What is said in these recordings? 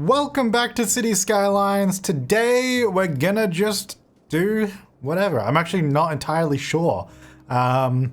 Welcome back to City Skylines. Today we're gonna just do whatever. I'm actually not entirely sure. I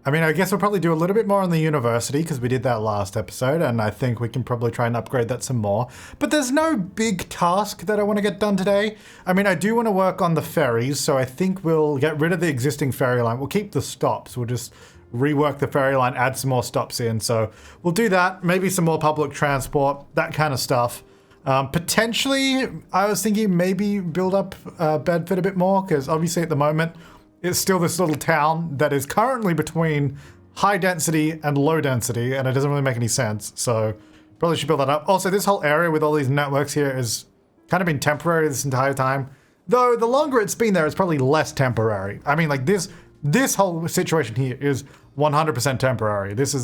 guess we'll probably do a little bit more on the university because we did that last episode, and I think we can probably try and upgrade that some more. But there's no big task that I want to get done today. I do want to work on the ferries, so I think we'll get rid of the existing ferry line. We'll keep the stops. We'll just rework the ferry line, add some more stops in. So we'll do that. Maybe some more public transport, that kind of stuff. Potentially, I was thinking maybe build up Bedford a bit more, because obviously at the moment, it's still this little town that is currently between high density and low density, and it doesn't really make any sense. So probably should build that up. Also, this whole area with all these networks here is kind of been temporary this entire time. Though the longer it's been there, it's probably less temporary. This whole situation here is 100% temporary. That's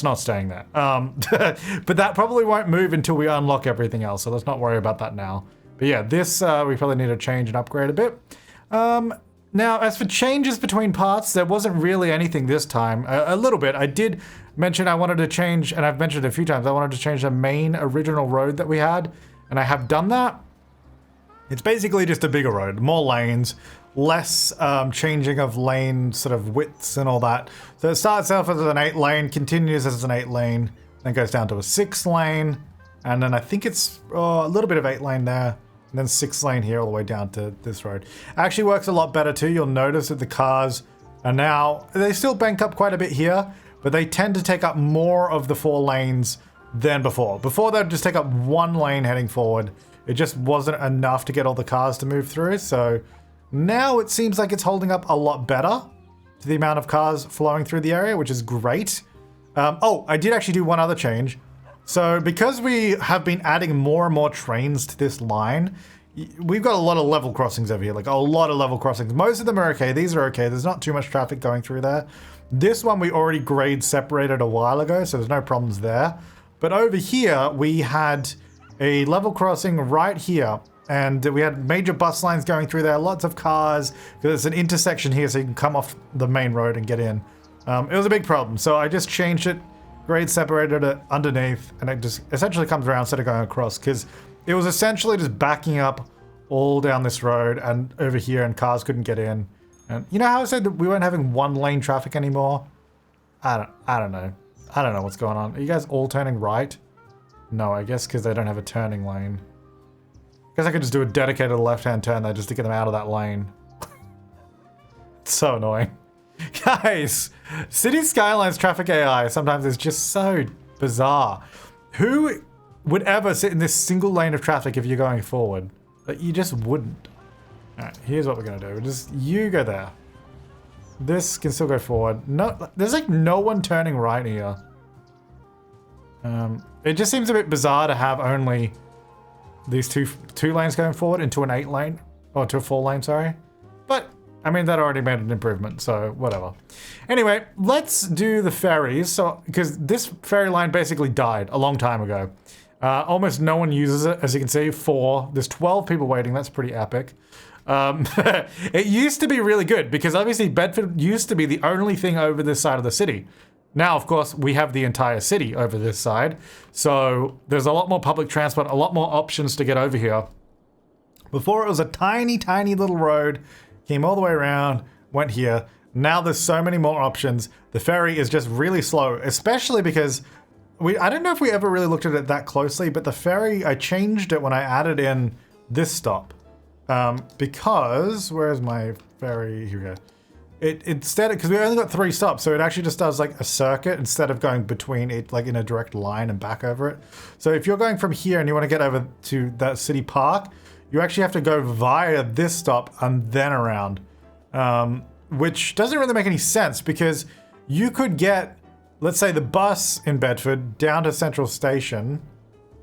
not staying there. But that probably won't move until we unlock everything else. So let's not worry about that now. But yeah, this we probably need to change and upgrade a bit. Now, as for changes between parts, there wasn't really anything this time. A little bit. I did mention I wanted to change, and I've mentioned it a few times, I wanted to change the main original road that we had, and I have done that. It's basically just a bigger road, more lanes, less changing of lane sort of widths and all that. So it starts off as an 8 lane, continues as an 8 lane, then goes down to a 6 lane, and then I think it's a little bit of 8 lane there. And then 6 lane here all the way down to this road. Actually works a lot better too. You'll notice that the cars are now, they still bank up quite a bit here, but they tend to take up more of the 4 lanes than before. Before they'd just take up 1 lane heading forward. It just wasn't enough to get all the cars to move through. So now it seems like it's holding up a lot better to the amount of cars flowing through the area, which is great. I did actually do one other change. So because we have been adding more and more trains to this line, we've got a lot of level crossings over here, like a lot of level crossings. Most of them are okay. These are okay. There's not too much traffic going through there. This one we already grade separated a while ago, so there's no problems there. But over here, we had a level crossing right here, and we had major bus lines going through there, lots of cars, because it's an intersection here, so you can come off the main road and get in. It was a big problem, so I just changed it. Grade separated it underneath, and it just essentially comes around instead of going across, because it was essentially just backing up all down this road and over here, and cars couldn't get in. And you know how I said that we weren't having 1 lane traffic anymore? I don't know. I don't know what's going on. Are you guys all turning right? No, I guess because they don't have a turning lane. Guess I could just do a dedicated left-hand turn there just to get them out of that lane. It's so annoying. Guys, City Skylines traffic AI sometimes is just so bizarre. Who would ever sit in this single lane of traffic if you're going forward? Like, you just wouldn't. Alright, here's what we're gonna do. You go there. This can still go forward. No, there's like no one turning right here. It just seems a bit bizarre to have only these two lanes going forward into an 8 lane, or to a 4 lane, sorry. But that already made an improvement, so whatever. Anyway, let's do the ferries. So, because this ferry line basically died a long time ago. Almost no one uses it, as you can see. There's 12 people waiting. That's pretty epic. It used to be really good because obviously Bedford used to be the only thing over this side of the city. Now, of course, we have the entire city over this side. So there's a lot more public transport, a lot more options to get over here. Before it was a tiny, tiny little road. Came all the way around, went here. Now there's so many more options. The ferry is just really slow, especially because I don't know if we ever really looked at it that closely, but the ferry, I changed it when I added in this stop. Because, where's my ferry? Here we go. Because we only got 3 stops, so it actually just does like a circuit instead of going between it, like in a direct line and back over it. So if you're going from here and you want to get over to that city park, you actually have to go via this stop and then around, which doesn't really make any sense because you could get, let's say, the bus in Bedford down to Central Station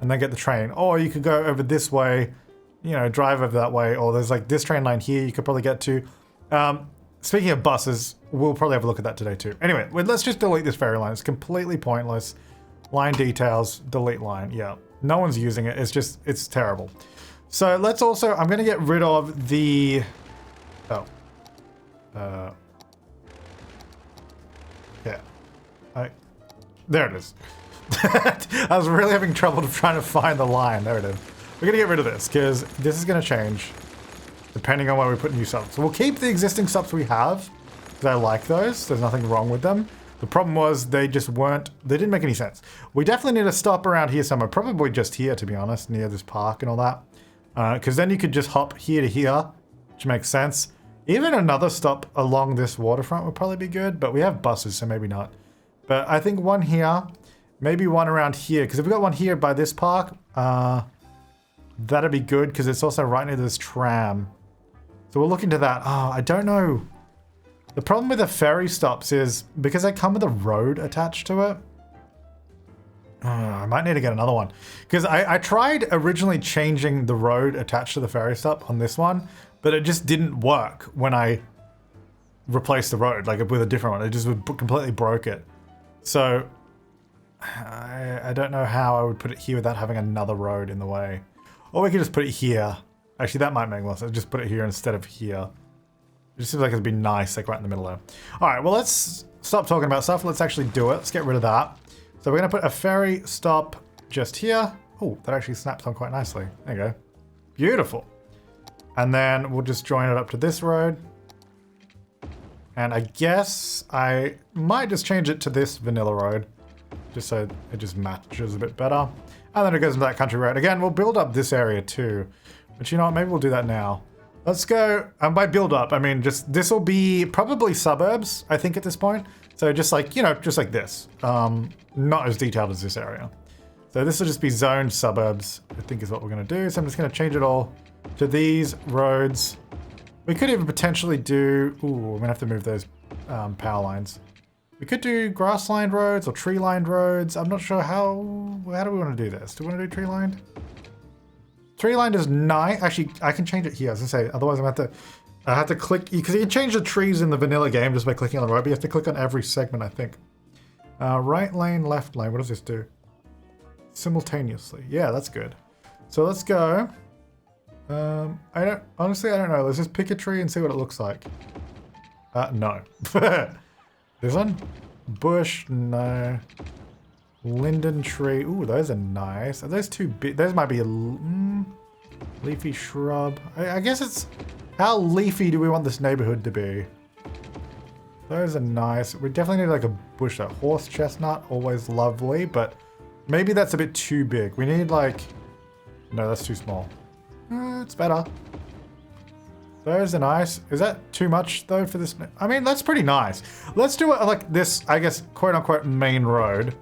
and then get the train. Or you could go over this way, drive over that way. Or there's like this train line here you could probably get to. Speaking of buses, we'll probably have a look at that today too. Anyway, let's just delete this ferry line. It's completely pointless. Line details, delete line. Yeah, no one's using it. It's terrible. So let's also, I'm going to get rid of the, yeah, there it is. I was really having trouble trying to find the line. There it is. We're going to get rid of this because this is going to change depending on where we put new stops. So we'll keep the existing stops we have because I like those. There's nothing wrong with them. The problem was they just weren't, they didn't make any sense. We definitely need a stop around here somewhere. Probably just here, to be honest, near this park and all that. Because then you could just hop here to here, which makes sense. Even another stop along this waterfront would probably be good, but we have buses, so maybe not. But I think one here, maybe one around here. Because if we got one here by this park, that'd be good because it's also right near this tram. So we'll look into that. Oh, I don't know. The problem with the ferry stops is because they come with a road attached to it. I might need to get another one. Because I tried originally changing the road attached to the ferry stop on this one, but it just didn't work when I replaced the road, like with a different one. It just completely broke it. So I don't know how I would put it here without having another road in the way. Or we could just put it here. Actually, that might make more sense. Just put it here instead of here. It just seems like it'd be nice, like right in the middle there. All right, well, let's stop talking about stuff. Let's actually do it. Let's get rid of that. So we're going to put a ferry stop just here. Oh, that actually snaps on quite nicely. There you go. Beautiful. And then we'll just join it up to this road. And I guess I might just change it to this vanilla road, just so it just matches a bit better. And then it goes into that country road. Again, we'll build up this area too. But you know what, maybe we'll do that now. Let's go, and by build up, I mean just, this will be probably suburbs, I think at this point. So just like, you know, just like this. Not as detailed as this area. So this will just be zoned suburbs, I think is what we're gonna do. So I'm just gonna change it all to these roads. We could even potentially do, ooh, we're gonna have to move those power lines. We could do grass-lined roads or tree-lined roads. I'm not sure how do we want to do this? Do we want to do tree-lined? Tree-lined is nice. Actually, I can change it here. I was gonna say, otherwise I have to click, because you can change the trees in the vanilla game just by clicking on the road, but you have to click on every segment, I think. Right lane, left lane. What does this do? Simultaneously. Yeah, that's good. So let's go. Honestly, I don't know. Let's just pick a tree and see what it looks like. No. This one? Bush, no. Linden tree. Ooh, those are nice. Are those too big? Those might be a leafy shrub. I guess it's, how leafy do we want this neighborhood to be? Those are nice. We definitely need like a bush. A horse chestnut, always lovely, but maybe that's a bit too big. We need like, no, that's too small. It's better. Those are nice. Is that too much though for this? I mean, that's pretty nice. Let's do it like this, I guess, quote unquote main road.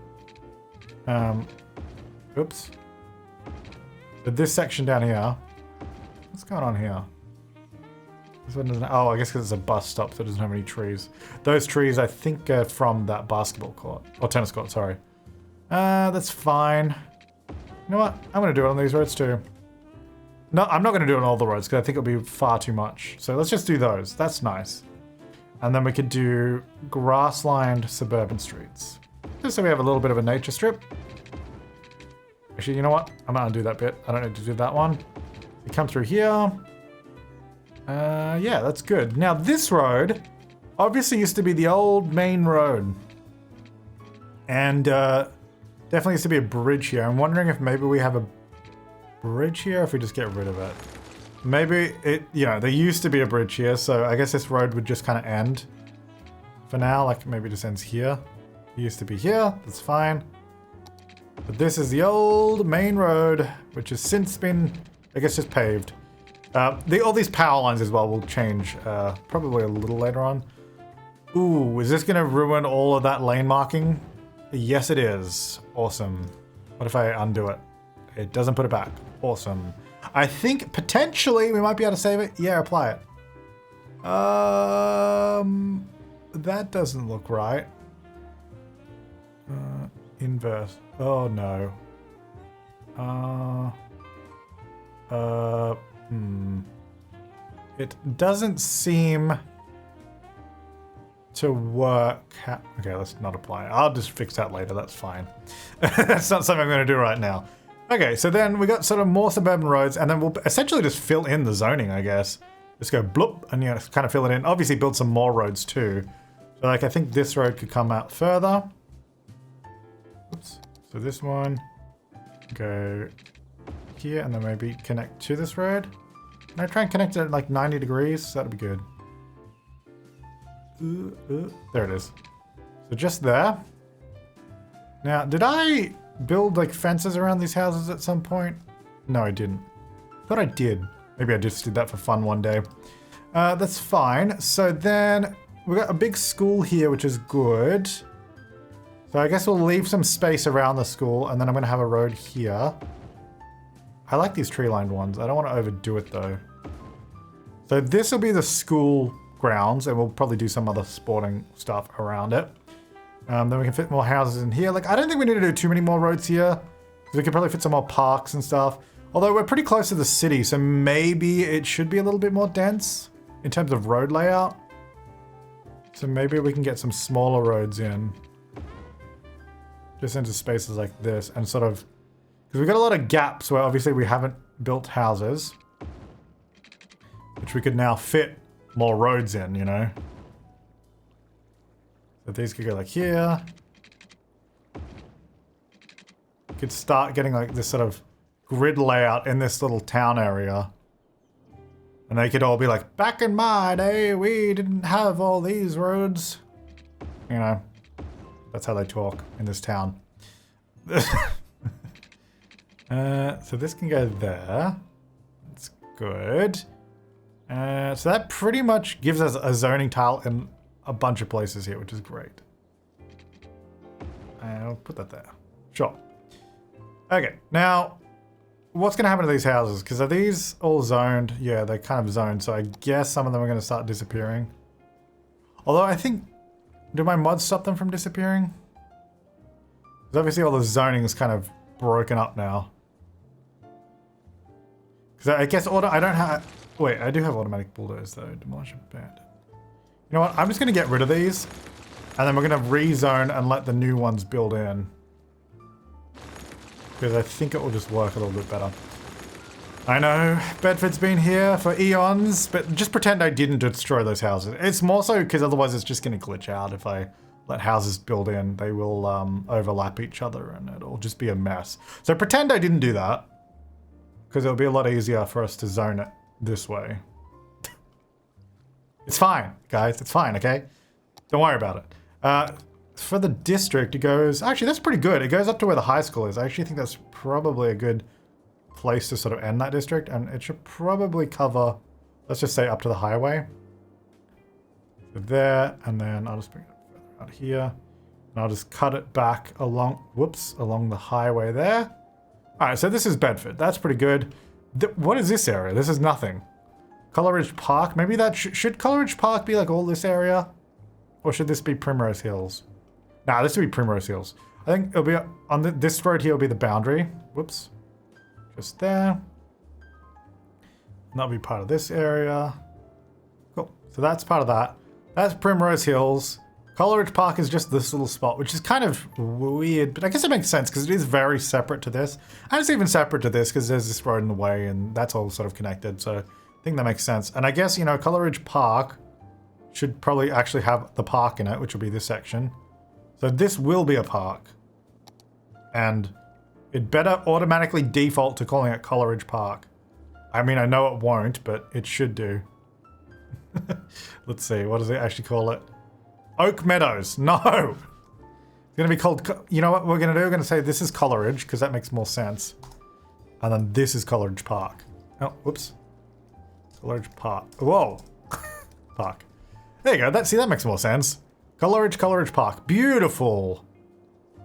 Oops. But this section down here. What's going on here? This one doesn't, oh, I guess because it's a bus stop, so it doesn't have any trees. Those trees, I think, are from that basketball court. Or tennis court, sorry. That's fine. You know what? I'm going to do it on these roads too. No, I'm not going to do it on all the roads because I think it'll be far too much. So let's just do those. That's nice. And then we could do grass-lined suburban streets. Just so we have a little bit of a nature strip. Actually, you know what? I'm going to undo that bit. I don't need to do that one. We come through here. Yeah, that's good. Now this road obviously used to be the old main road. And definitely used to be a bridge here. I'm wondering if maybe we have a bridge here, if we just get rid of it. Maybe it, you know, there used to be a bridge here, so I guess this road would just kind of end for now, like maybe it just ends here. It used to be here, that's fine. But this is the old main road, which has since been, I guess, just paved. All these power lines as well will change probably a little later on. Ooh, is this gonna ruin all of that lane marking? Yes, it is. Awesome. What if I undo it? It doesn't put it back. Awesome. I think potentially we might be able to save it. Yeah, apply it. That doesn't look right. Inverse. Oh no. It doesn't seem to work. Okay, let's not apply it. I'll just fix that later. That's fine. That's not something I'm going to do right now. Okay, so then we got sort of more suburban roads, and then we'll essentially just fill in the zoning, I guess. Just go bloop, and you know, kind of fill it in. Obviously build some more roads too. So like, I think this road could come out further. Oops, So this one, go here, and then maybe connect to this road. Can I try and connect it at like 90 degrees? That'd be good. There it is. So just there. Now, did I build like fences around these houses at some point? No, I didn't. Thought I did. Maybe I just did that for fun one day. That's fine. So then we've got a big school here, which is good. So I guess we'll leave some space around the school, and then I'm going to have a road here. I like these tree-lined ones. I don't want to overdo it, though. So this will be the school grounds, and we'll probably do some other sporting stuff around it. Then we can fit more houses in here. Like, I don't think we need to do too many more roads here. We could probably fit some more parks and stuff. Although we're pretty close to the city, so maybe it should be a little bit more dense in terms of road layout. So maybe we can get some smaller roads in. Just into spaces like this, and sort of... Because we've got a lot of gaps where obviously we haven't built houses. Which we could now fit more roads in, you know? So these could go like here. We could start getting like this sort of grid layout in this little town area. And they could all be like, back in my day, we didn't have all these roads. You know, that's how they talk in this town. So this can go there. That's good. So that pretty much gives us a zoning tile in a bunch of places here, which is great. I'll put that there. Sure. Okay, now, what's going to happen to these houses? Because are these all zoned? Yeah, they're kind of zoned, so I guess some of them are going to start disappearing. Although I think... Do my mods stop them from disappearing? Because obviously all the zoning is kind of broken up now. Because I guess I don't have... Wait, I do have automatic bulldoze though. Demolish abandoned. You know what? I'm just going to get rid of these. And then we're going to rezone and let the new ones build in. Because I think it will just work a little bit better. I know, Bedford's been here for eons, but just pretend I didn't destroy those houses. It's more so because otherwise it's just going to glitch out if I let houses build in. They will overlap each other and it'll just be a mess. So pretend I didn't do that. Because it'll be a lot easier for us to zone it this way. It's fine, guys. It's fine, okay? Don't worry about it. For the district, it goes... Actually, that's pretty good. It goes up to where the high school is. I actually think that's probably a good place to sort of end that district. And it should probably cover... Let's just say up to the highway. So there, and then I'll just bring it further out here. And I'll just cut it back along... Whoops, along the highway there. Alright, so this is Bedford. That's pretty good. What is this area? This is nothing. Coleridge Park? Maybe that... Should Coleridge Park be like all this area? Or should this be Primrose Hills? Nah, this would be Primrose Hills. I think it'll be... On this road here will be the boundary. Whoops. Just there. And that'll be part of this area. Cool. So that's part of that. That's Primrose Hills. Coleridge Park is just this little spot, which is kind of weird, but I guess it makes sense because it is very separate to this. And it's even separate to this because there's this road in the way and that's all sort of connected. So I think that makes sense. And I guess, you know, Coleridge Park should probably actually have the park in it, which will be this section. So this will be a park. And it better automatically default to calling it Coleridge Park. I mean, I know it won't, but it should do. Let's see, what does it actually call it? Oak Meadows. No! It's going to be called... You know what we're going to do? We're going to say this is Coleridge, because that makes more sense. And then this is Coleridge Park. Oh, whoops. Coleridge Park. Whoa! Park. There you go. See, that makes more sense. Coleridge Park. Beautiful!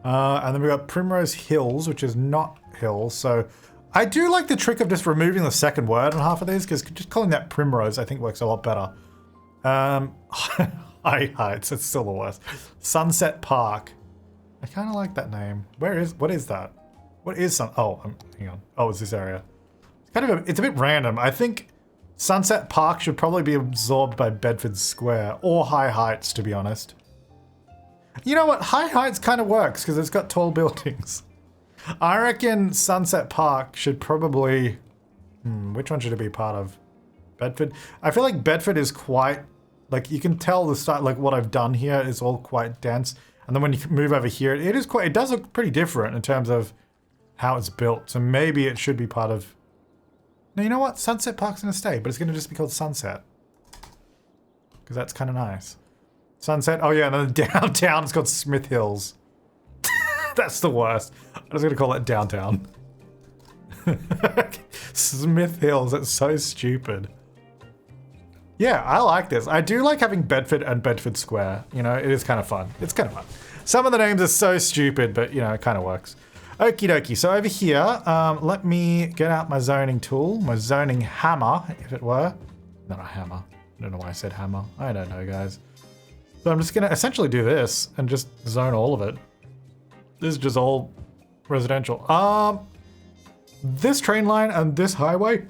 And then we've got Primrose Hills, which is not hills, so... I do like the trick of just removing the second word on half of these, because just calling that Primrose, I think, works a lot better. High Heights, it's still the worst. Sunset Park. I kind of like that name. What is that? What is hang on. Oh, it's this area. It's kind of it's a bit random. I think Sunset Park should probably be absorbed by Bedford Square or High Heights, to be honest. You know what? High Heights kind of works because it's got tall buildings. I reckon Sunset Park should probably... which one should it be part of? Bedford? I feel like Bedford is quite... Like, you can tell the style, like, what I've done here is all quite dense. And then when you move over here, it does look pretty different in terms of how it's built. So maybe it should be part of... No, you know what? Sunset Park's going to stay, but it's going to just be called Sunset. Because that's kind of nice. Sunset. Oh yeah, and then downtown it's called Smith Hills. That's the worst. I'm just going to call it downtown. Smith Hills, that's so stupid. Yeah, I like this. I do like having Bedford and Bedford Square. You know, it is kind of fun. It's kind of fun. Some of the names are so stupid, but you know, it kind of works. Okie dokie. So over here, let me get out my zoning tool, my zoning hammer, if it were. Not a hammer. I don't know why I said hammer. I don't know, guys. So I'm just going to essentially do this and just zone all of it. This is just all residential. This train line and this highway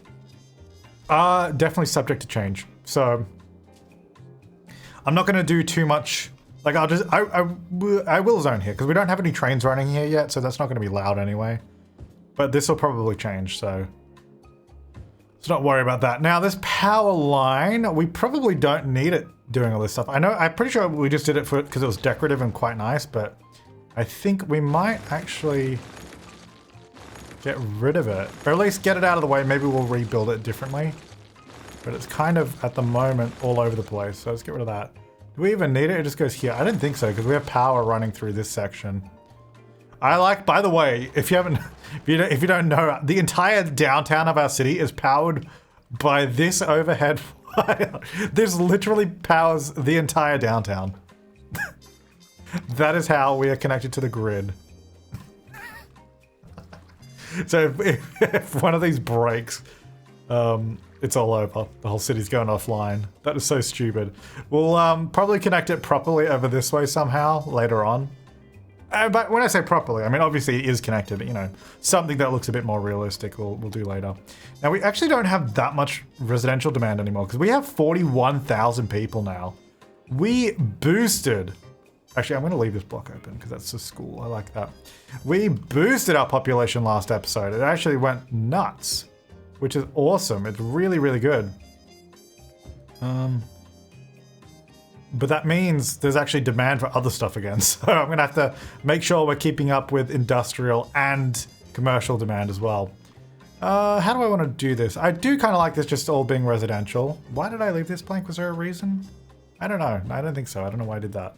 are definitely subject to change. So I'm not going to do too much. Like I will zone here because we don't have any trains running here yet. So that's not going to be loud anyway. But this will probably change. So let's not worry about that. Now this power line, we probably don't need it doing all this stuff. I'm pretty sure we just did it because it was decorative and quite nice. But I think we might actually get rid of it. Or at least get it out of the way. Maybe we'll rebuild it differently. But it's kind of, at the moment, all over the place. So let's get rid of that. Do we even need it? It just goes here. I didn't think so, because we have power running through this section. I like, by the way, if you don't know, the entire downtown of our city is powered by this overhead wire. This literally powers the entire downtown. That is how we are connected to the grid. So if one of these breaks, it's all over. The whole city's going offline. That is so stupid. We'll probably connect it properly over this way somehow later on. But when I say properly, I mean obviously it is connected. You know, something that looks a bit more realistic we'll do later. Now we actually don't have that much residential demand anymore because we have 41,000 people now. We boosted. Actually, I'm going to leave this block open because that's a school. I like that. We boosted our population last episode. It actually went nuts, which is awesome. It's really, really good. But that means there's actually demand for other stuff again. So I'm going to have to make sure we're keeping up with industrial and commercial demand as well. How do I want to do this? I do kind of like this just all being residential. Why did I leave this blank? Was there a reason? I don't know. I don't think so. I don't know why I did that.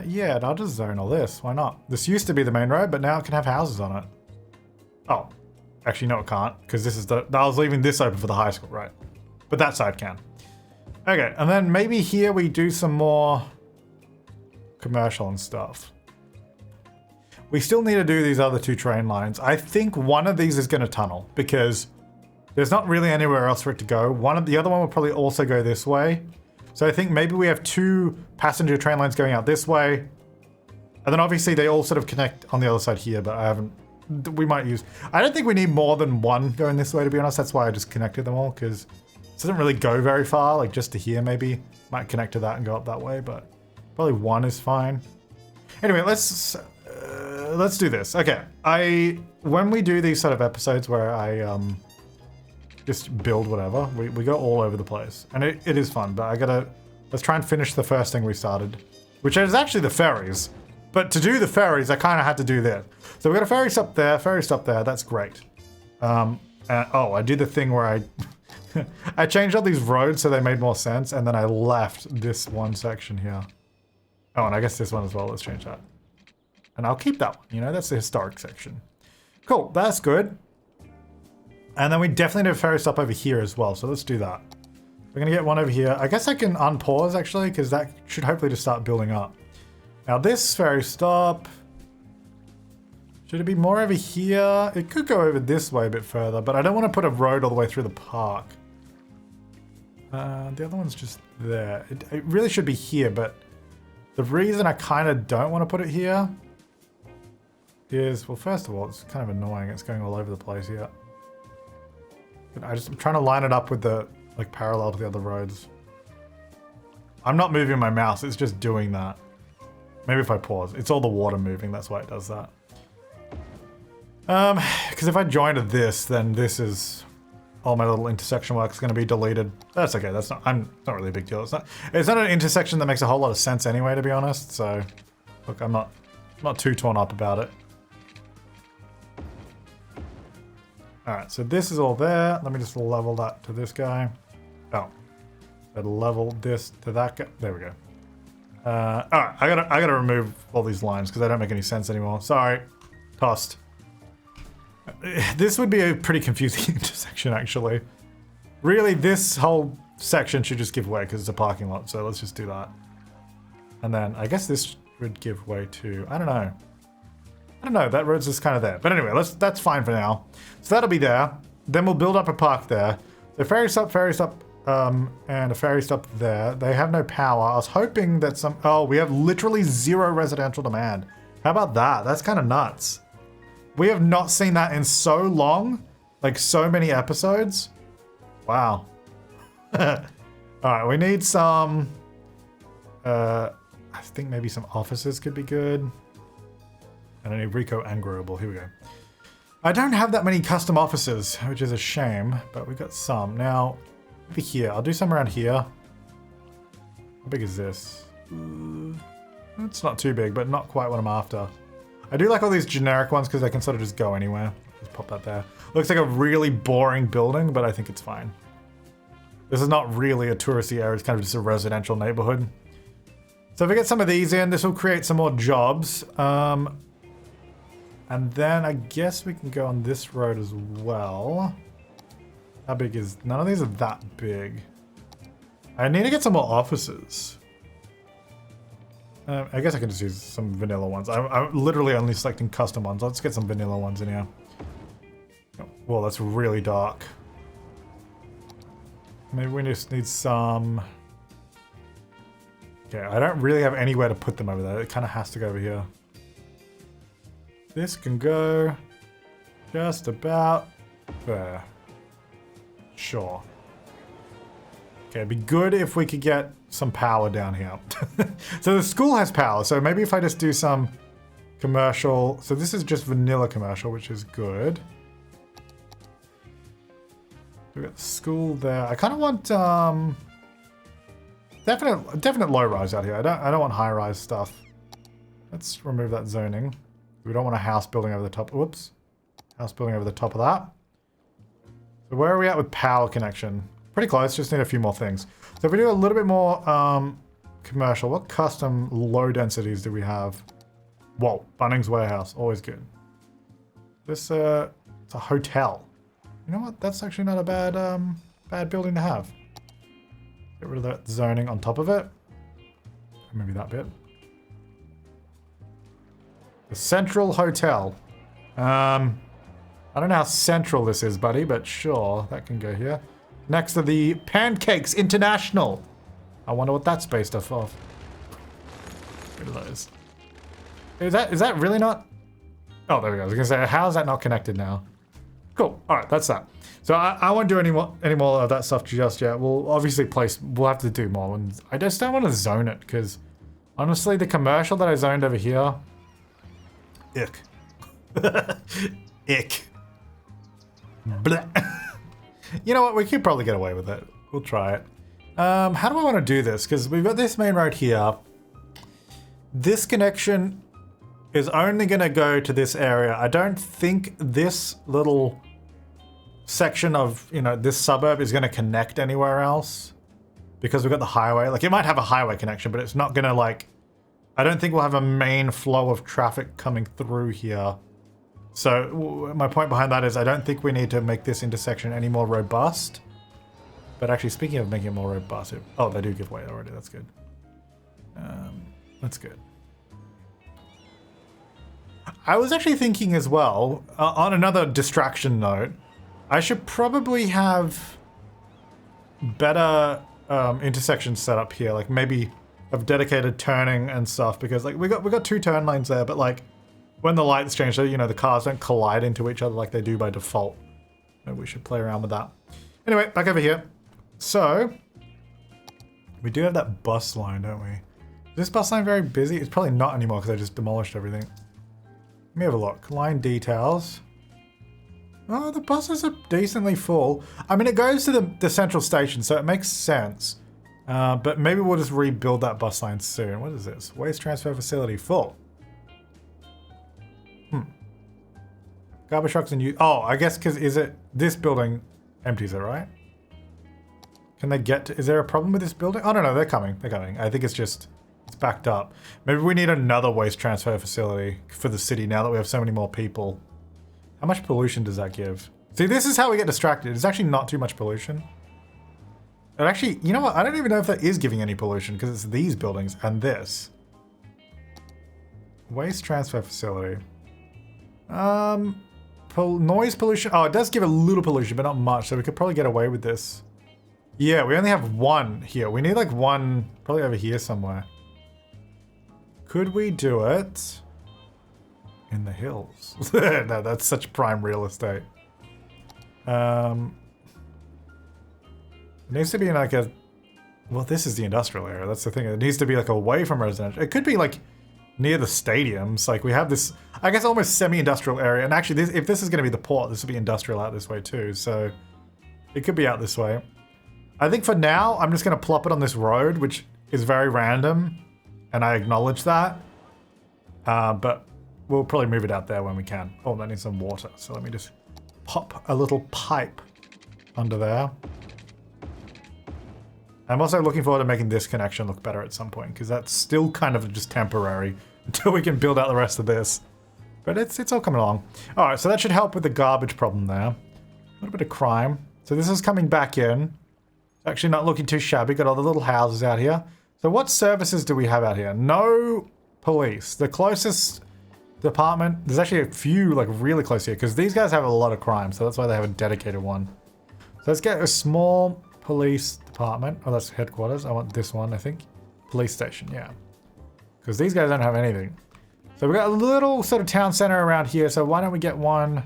Yeah, I'll just zone all this. Why not? This used to be the main road, but now it can have houses on it. Oh, actually, no, it can't, because this is I was leaving this open for the high school, right? But that side can. Okay, and then maybe here we do some more commercial and stuff. We still need to do these other two train lines. I think one of these is going to tunnel because there's not really anywhere else for it to go. The other one will probably also go this way. So I think maybe we have two passenger train lines going out this way. And then obviously they all sort of connect on the other side here, but I don't think we need more than one going this way, to be honest. That's why I just connected them all, because it doesn't really go very far, like just to here maybe. Might connect to that and go up that way, but probably one is fine. Anyway, let's do this. Okay, when we do these sort of episodes where I just build whatever, we go all over the place. And it is fun, but let's try and finish the first thing we started, which is actually the ferries. But to do the ferries, I kind of had to do this. So we got a ferry stop there, that's great. I did the thing where I changed all these roads so they made more sense, and then I left this one section here. Oh, and I guess this one as well, let's change that. And I'll keep that one, that's the historic section. Cool, that's good. And then we definitely need a ferry stop over here as well, so let's do that. We're gonna get one over here. I guess I can unpause actually, because that should hopefully just start building up. Now this ferry stop, should it be more over here? It could go over this way a bit further, but I don't want to put a road all the way through the park. The other one's just there. It really should be here, but the reason I kind of don't want to put it here is, well, first of all, it's kind of annoying. It's going all over the place here. But I'm trying to line it up with the, parallel to the other roads. I'm not moving my mouse, it's just doing that. Maybe if I pause. It's all the water moving, that's why it does that. Because if I joined this, then this is all my little intersection work is going to be deleted. That's okay. That's not really a big deal. It's not an intersection that makes a whole lot of sense anyway, to be honest. So, look, I'm not too torn up about it. All right, so this is all there. Let me just level that to this guy. Oh, better level this to that guy. There we go. All right, I gotta remove all these lines because they don't make any sense anymore. Sorry, tossed. This would be a pretty confusing intersection, actually. Really, this whole section should just give way because it's a parking lot. So let's just do that. And then I guess this would give way to, I don't know. That road's just kind of there. But anyway, that's fine for now. So that'll be there. Then we'll build up a park there. The ferry stop, and a ferry stop there. They have no power. I was hoping that we have literally 0 residential demand. How about that? That's kind of nuts. We have not seen that in so long. Like so many episodes. Wow. All right, we need some, I think maybe some offices could be good. And I need Rico and Growable. Here we go. I don't have that many custom offices, which is a shame, but we got some. Now, maybe here. I'll do some around here. How big is this? It's not too big, but not quite what I'm after. I do like all these generic ones because they can sort of just go anywhere. Just pop that there. Looks like a really boring building, but I think it's fine. This is not really a touristy area. It's kind of just a residential neighborhood. So if we get some of these in, this will create some more jobs. And then I guess we can go on this road as well. How big is... None of these are that big. I need to get some more offices. I guess I can just use some vanilla ones. I'm literally only selecting custom ones. Let's get some vanilla ones in here. Whoa, that's really dark. Maybe we just need some... Okay, I don't really have anywhere to put them over there. It kind of has to go over here. This can go just about there. Sure. Okay, it'd be good if we could get some power down here. So the school has power, so maybe if I just do some commercial. So this is just vanilla commercial, which is good. We got the school there. I kind of want definite low rise out here. I don't want high rise stuff. Let's remove that zoning. We don't want a house building over the top. Whoops. House building over the top of that. So where are we at with power connection? Pretty close, just need a few more things. So if we do a little bit more commercial, what custom low densities do we have? Whoa, Bunnings Warehouse, always good. This, it's a hotel. You know what, that's actually not a bad building to have. Get rid of that zoning on top of it. Maybe that bit. The Central Hotel. I don't know how central this is, buddy, but sure, that can go here. Next to the Pancakes International. I wonder what that's based off of. Look at those. Is that really not? Oh, there we go. I was gonna say, how is that not connected now? Cool. All right, that's that. So I won't do any more of that stuff just yet. We'll obviously we'll have to do more. And I just don't want to zone it because honestly, the commercial that I zoned over here, ick. Ick. Blech. You know what? We could probably get away with it. We'll try it. How do I want to do this? Because we've got this main road here. This connection is only going to go to this area. I don't think this little section of, this suburb is going to connect anywhere else because we've got the highway. Like, it might have a highway connection, but it's not going to, I don't think we'll have a main flow of traffic coming through here. So my point behind that is I don't think we need to make this intersection any more robust. But actually, speaking of making it more robust, oh, they do give way already. That's good. That's good. I was actually thinking as well, on another distraction note, I should probably have better intersections set up here. Like maybe have dedicated turning and stuff because we got 2 turn lanes there, but when the lights change, so the cars don't collide into each other like they do by default. Maybe we should play around with that. Anyway, back over here. So we do have that bus line, don't we? Is this bus line very busy? It's probably not anymore because I just demolished everything. Let me have a look. Line details. Oh, the buses are decently full. I mean, it goes to the central station, so it makes sense. But maybe we'll just rebuild that bus line soon. What is this? Waste transfer facility full. Garbage trucks and you. Oh, I guess because is it this building empties it, right? Can they get to, is there a problem with this building? Oh, no, they're coming. They're coming. I think it's just, it's backed up. Maybe we need another waste transfer facility for the city now that we have so many more people. How much pollution does that give? See, this is how we get distracted. It's actually not too much pollution. And actually, you know what? I don't even know if that is giving any pollution because it's these buildings and this. Waste transfer facility. Noise pollution. Oh, it does give a little pollution, but not much. So we could probably get away with this. Yeah, we only have one here. We need like one probably over here somewhere. Could we do it in the hills? No, that's such prime real estate. It needs to be in like a... Well, this is the industrial area. That's the thing. It needs to be like away from residential. It could be like near the stadiums. Like we have this, I guess, almost semi-industrial area. And actually, this, if this is going to be the port, this will be industrial out this way too. So it could be out this way. I think for now, I'm just going to plop it on this road, which is very random. And I acknowledge that. But we'll probably move it out there when we can. Oh, that needs some water. So let me just pop a little pipe under there. I'm also looking forward to making this connection look better at some point, because that's still kind of just temporary until we can build out the rest of this. But it's all coming along. All right, so that should help with the garbage problem there. A little bit of crime. So this is coming back in. It's actually not looking too shabby. Got all the little houses out here. So what services do we have out here? No police. The closest department, there's actually a few like really close here, because these guys have a lot of crime, so that's why they have a dedicated one. So let's get a small police department. Oh, that's headquarters. I want this one, I think. Police station, yeah. Because these guys don't have anything. So we've got a little sort of town center around here, so why don't we get one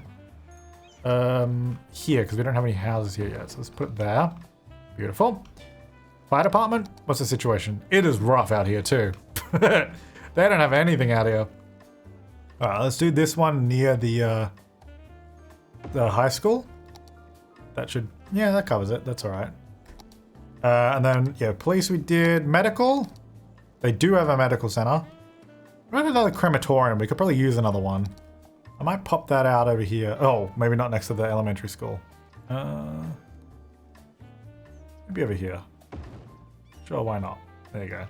here, because we don't have any houses here yet. So let's put it there. Beautiful. Fire department, what's the situation? It is rough out here too. They don't have anything out here. All right, let's do this one near the high school. That should, yeah, that covers it. That's all right. And then, yeah, police we did. Medical. They do have a medical center. We have another crematorium. We could probably use another one. I might pop that out over here. Oh, maybe not next to the elementary school. Maybe over here. Sure, why not? There you go.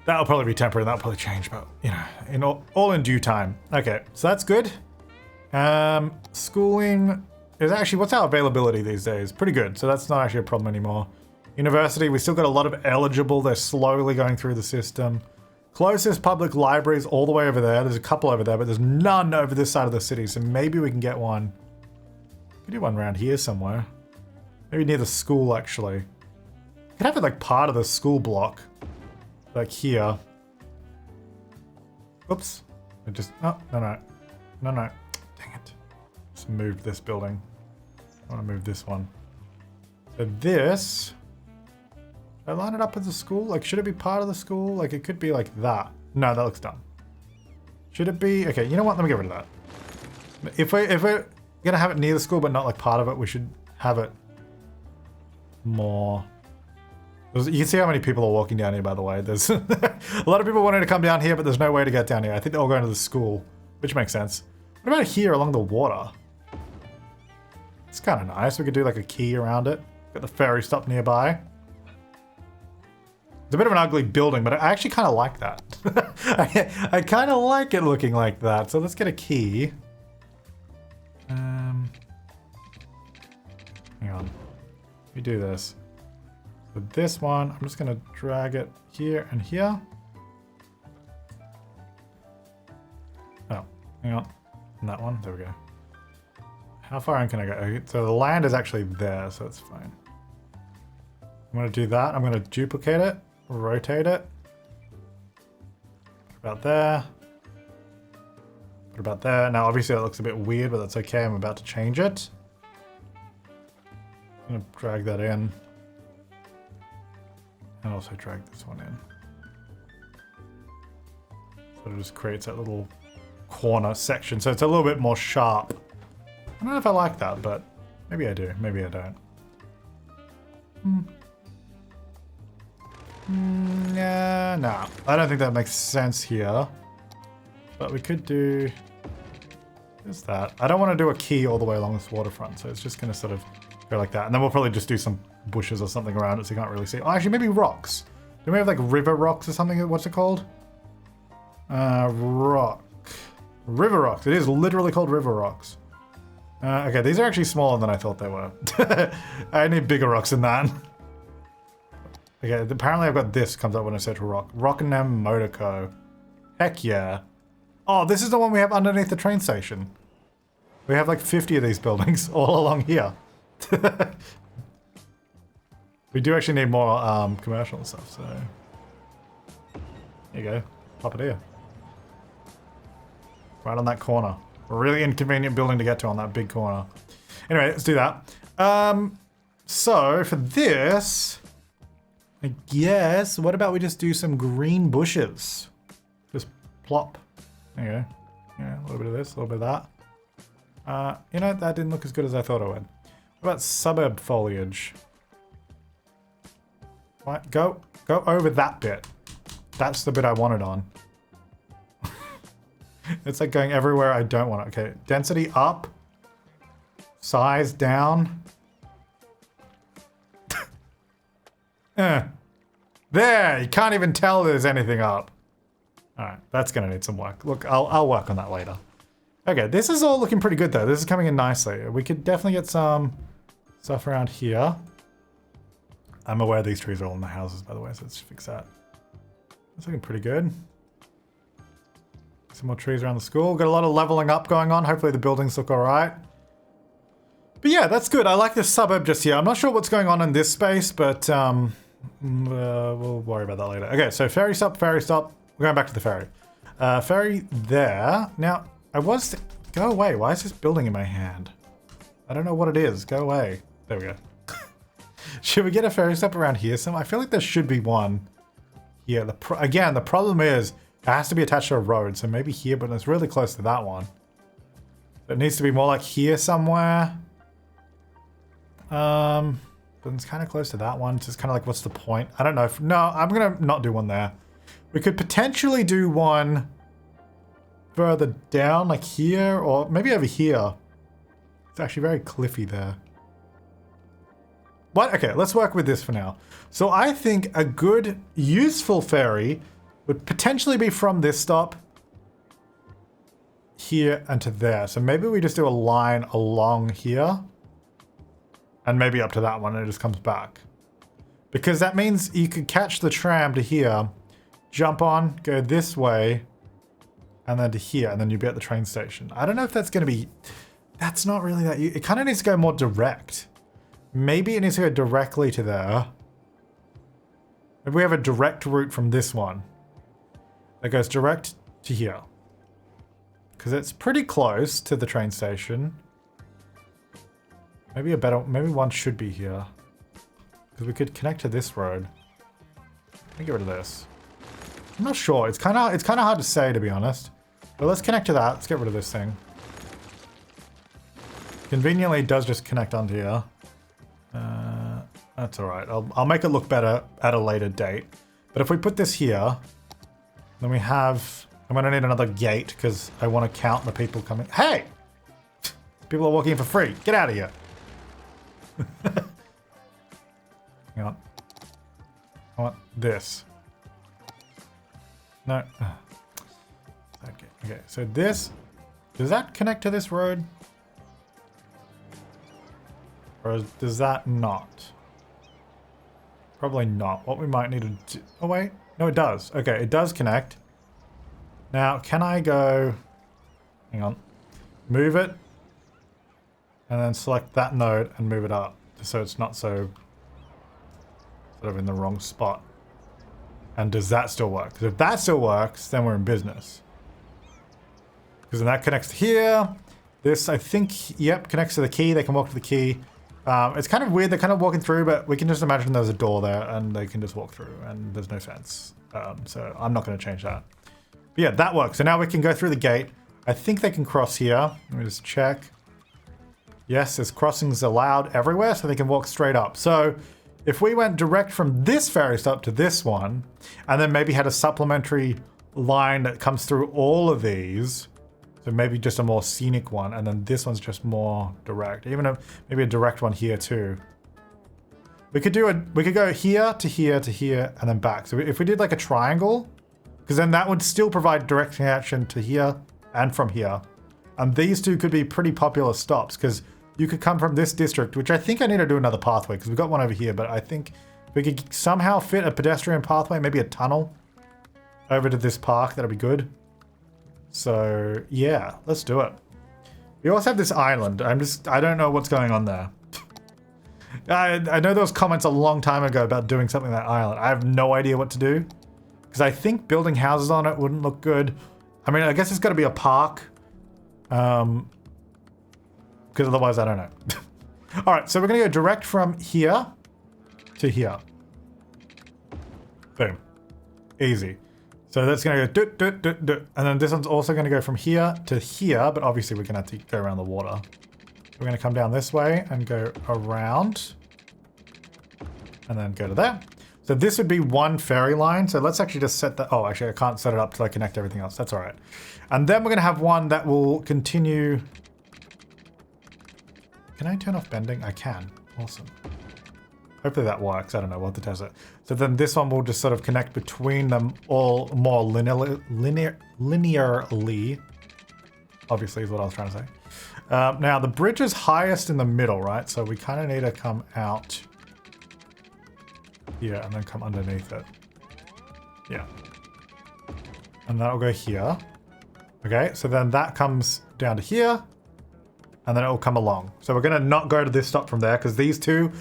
That'll probably be temporary. That'll probably change, but, you know, in all in due time. Okay, so that's good. Schooling is actually, what's our availability these days? Pretty good, so that's not actually a problem anymore. University, we still got a lot of eligible. They're slowly going through the system. Closest public libraries all the way over there. There's a couple over there, but there's none over this side of the city, so maybe we can get one. We could do one around here somewhere. Maybe near the school, actually. Could have it like part of the school block. Like here. Oops. I just, oh, no. Dang it. Just moved this building. I want to move this one. So this, should I line it up with the school? Like, should it be part of the school? Like, it could be like that. No, that looks dumb. Should it be, okay, you know what? Let me get rid of that. If we're gonna have it near the school, but not like part of it, we should have it more. You can see how many people are walking down here, by the way. There's a lot of people wanting to come down here, but there's no way to get down here. I think they're all going to the school, which makes sense. What about here along the water? It's kind of nice. We could do like a quay around it. Got the ferry stop nearby. It's a bit of an ugly building, but I actually kind of like that. I kind of like it looking like that. So let's get a quay. Hang on. Let me do this. With this one, I'm just going to drag it here and here. Oh, hang on. And that one, there we go. How far in can I go? Okay, so the land is actually there, so it's fine. I'm going to do that. I'm going to duplicate it, rotate it. Put about there. Put about there. Now, obviously that looks a bit weird, but that's okay. I'm about to change it. I'm going to drag that in. And also drag this one in. So it just creates that little corner section. So it's a little bit more sharp. don't know if I like that, but maybe I do. Maybe I don't. Yeah, no. I don't think that makes sense here. But we could do... What's that? I don't want to do a key all the way along this waterfront, so it's just going to sort of go like that. And then we'll probably just do some bushes or something around it so you can't really see. Oh, actually, maybe rocks. Do we have like river rocks or something? What's it called? Rock. River rocks. It is literally called river rocks. Okay, these are actually smaller than I thought they were. I need bigger rocks than that. Okay, apparently I've got this comes up when I search for rock. Rockingham Motor Co. Heck yeah. Oh, this is the one we have underneath the train station. We have like 50 of these buildings all along here. We do actually need more commercial and stuff, so... There you go. Pop it here. Right on that corner. A really inconvenient building to get to on that big corner. Anyway, let's do that. So, for this... I guess, what about we just do some green bushes? Just plop. There you go. Yeah, a little bit of this, a little bit of that. You know, that didn't look as good as I thought it would. What about suburb foliage? Right, go over that bit. That's the bit I wanted on. It's like going everywhere I don't want it. Okay, density up. Size down. There, you can't even tell there's anything up. Alright, that's gonna need some work. Look, I'll work on that later. Okay, this is all looking pretty good though. This is coming in nicely. We could definitely get some stuff around here. I'm aware these trees are all in the houses, by the way, so let's fix that. That's looking pretty good. Some more trees around the school. Got a lot of leveling up going on. Hopefully the buildings look alright. But yeah, that's good. I like this suburb just here. I'm not sure what's going on in this space, but we'll worry about that later. Okay, so ferry stop, ferry stop. We're going back to the ferry. Ferry there. Now, go away. Why is this building in my hand? I don't know what it is. Go away. There we go. Should we get a ferry stop around here? I feel like there should be one. Yeah, again, the problem is it has to be attached to a road, so maybe here, but it's really close to that one. It needs to be more like here somewhere. But it's kind of close to that one. It's just kind of like, what's the point? I don't know. No, I'm going to not do one there. We could potentially do one further down, like here, or maybe over here. It's actually very cliffy there. What? Okay, let's work with this for now. So I think a good, useful ferry would potentially be from this stop here and to there. So maybe we just do a line along here and maybe up to that one and it just comes back. Because that means you could catch the tram to here, jump on, go this way, and then to here, and then you'd be at the train station. I don't know if that's going to be... That's not really that... It kind of needs to go more direct. Maybe it needs to go directly to there. Maybe we have a direct route from this one that goes direct to here. Because it's pretty close to the train station. Maybe one should be here. Because we could connect to this road. Let me get rid of this. I'm not sure. It's kind of hard to say, to be honest. But let's connect to that. Let's get rid of this thing. Conveniently, it does just connect onto here. That's all right. I'll make it look better at a later date. But if we put this here, then we have... I'm going to need another gate because I want to count the people coming. Hey! People are walking in for free. Get out of here. Hang on. I want this. No. Okay, so this... Does that connect to this road? Or does that not? Probably not. What we might need to do... Oh, wait. No, it does. Okay, it does connect. Now, can I go... Hang on. Move it. And then select that node and move it up. So it's not so... sort of in the wrong spot. And does that still work? Because if that still works, then we're in business. Because then that connects to here. This, I think, yep, connects to the key. They can walk to the key. It's kind of weird. They're kind of walking through, but we can just imagine there's a door there and they can just walk through and there's no fence. So I'm not going to change that. But yeah, that works. So now we can go through the gate. I think they can cross here. Let me just check. Yes, there's crossings allowed everywhere, so they can walk straight up. So if we went direct from this ferry stop to this one, and then maybe had a supplementary line that comes through all of these, so maybe just a more scenic one, and then this one's just more direct. Even maybe a direct one here too. We could go here to here to here and then back. So if we did like a triangle, because then that would still provide direct connection to here and from here. And these two could be pretty popular stops because you could come from this district, which I think I need to do another pathway because we've got one over here, but I think we could somehow fit a pedestrian pathway, maybe a tunnel over to this park. That'd be good. So yeah, let's do it. We also have this island. I don't know what's going on there. I know there was comments a long time ago about doing something on that island. I have no idea what to do because I think building houses on it wouldn't look good. I mean, I guess it's got to be a park. Because otherwise I don't know. All right, so we're going to go direct from here to here. Boom. Easy. So that's going to go doot, doot, doot, doot. And then this one's also going to go from here to here, but obviously we're going to have to go around the water. We're going to come down this way and go around and then go to there. So this would be one ferry line. So let's actually just set that. Oh, actually I can't set it up till I connect everything else. That's all right. And then we're going to have one that will continue. Can I turn off bending? I can. Awesome. Hopefully that works. I don't know. We'll have to test it. So then this one will just sort of connect between them all more linearly. Obviously is what I was trying to say. Now the bridge is highest in the middle, right? So we kind of need to come out here and then come underneath it. Yeah. And that'll go here. Okay, so then that comes down to here. And then it will come along. So we're going to not go to this stop from there because these two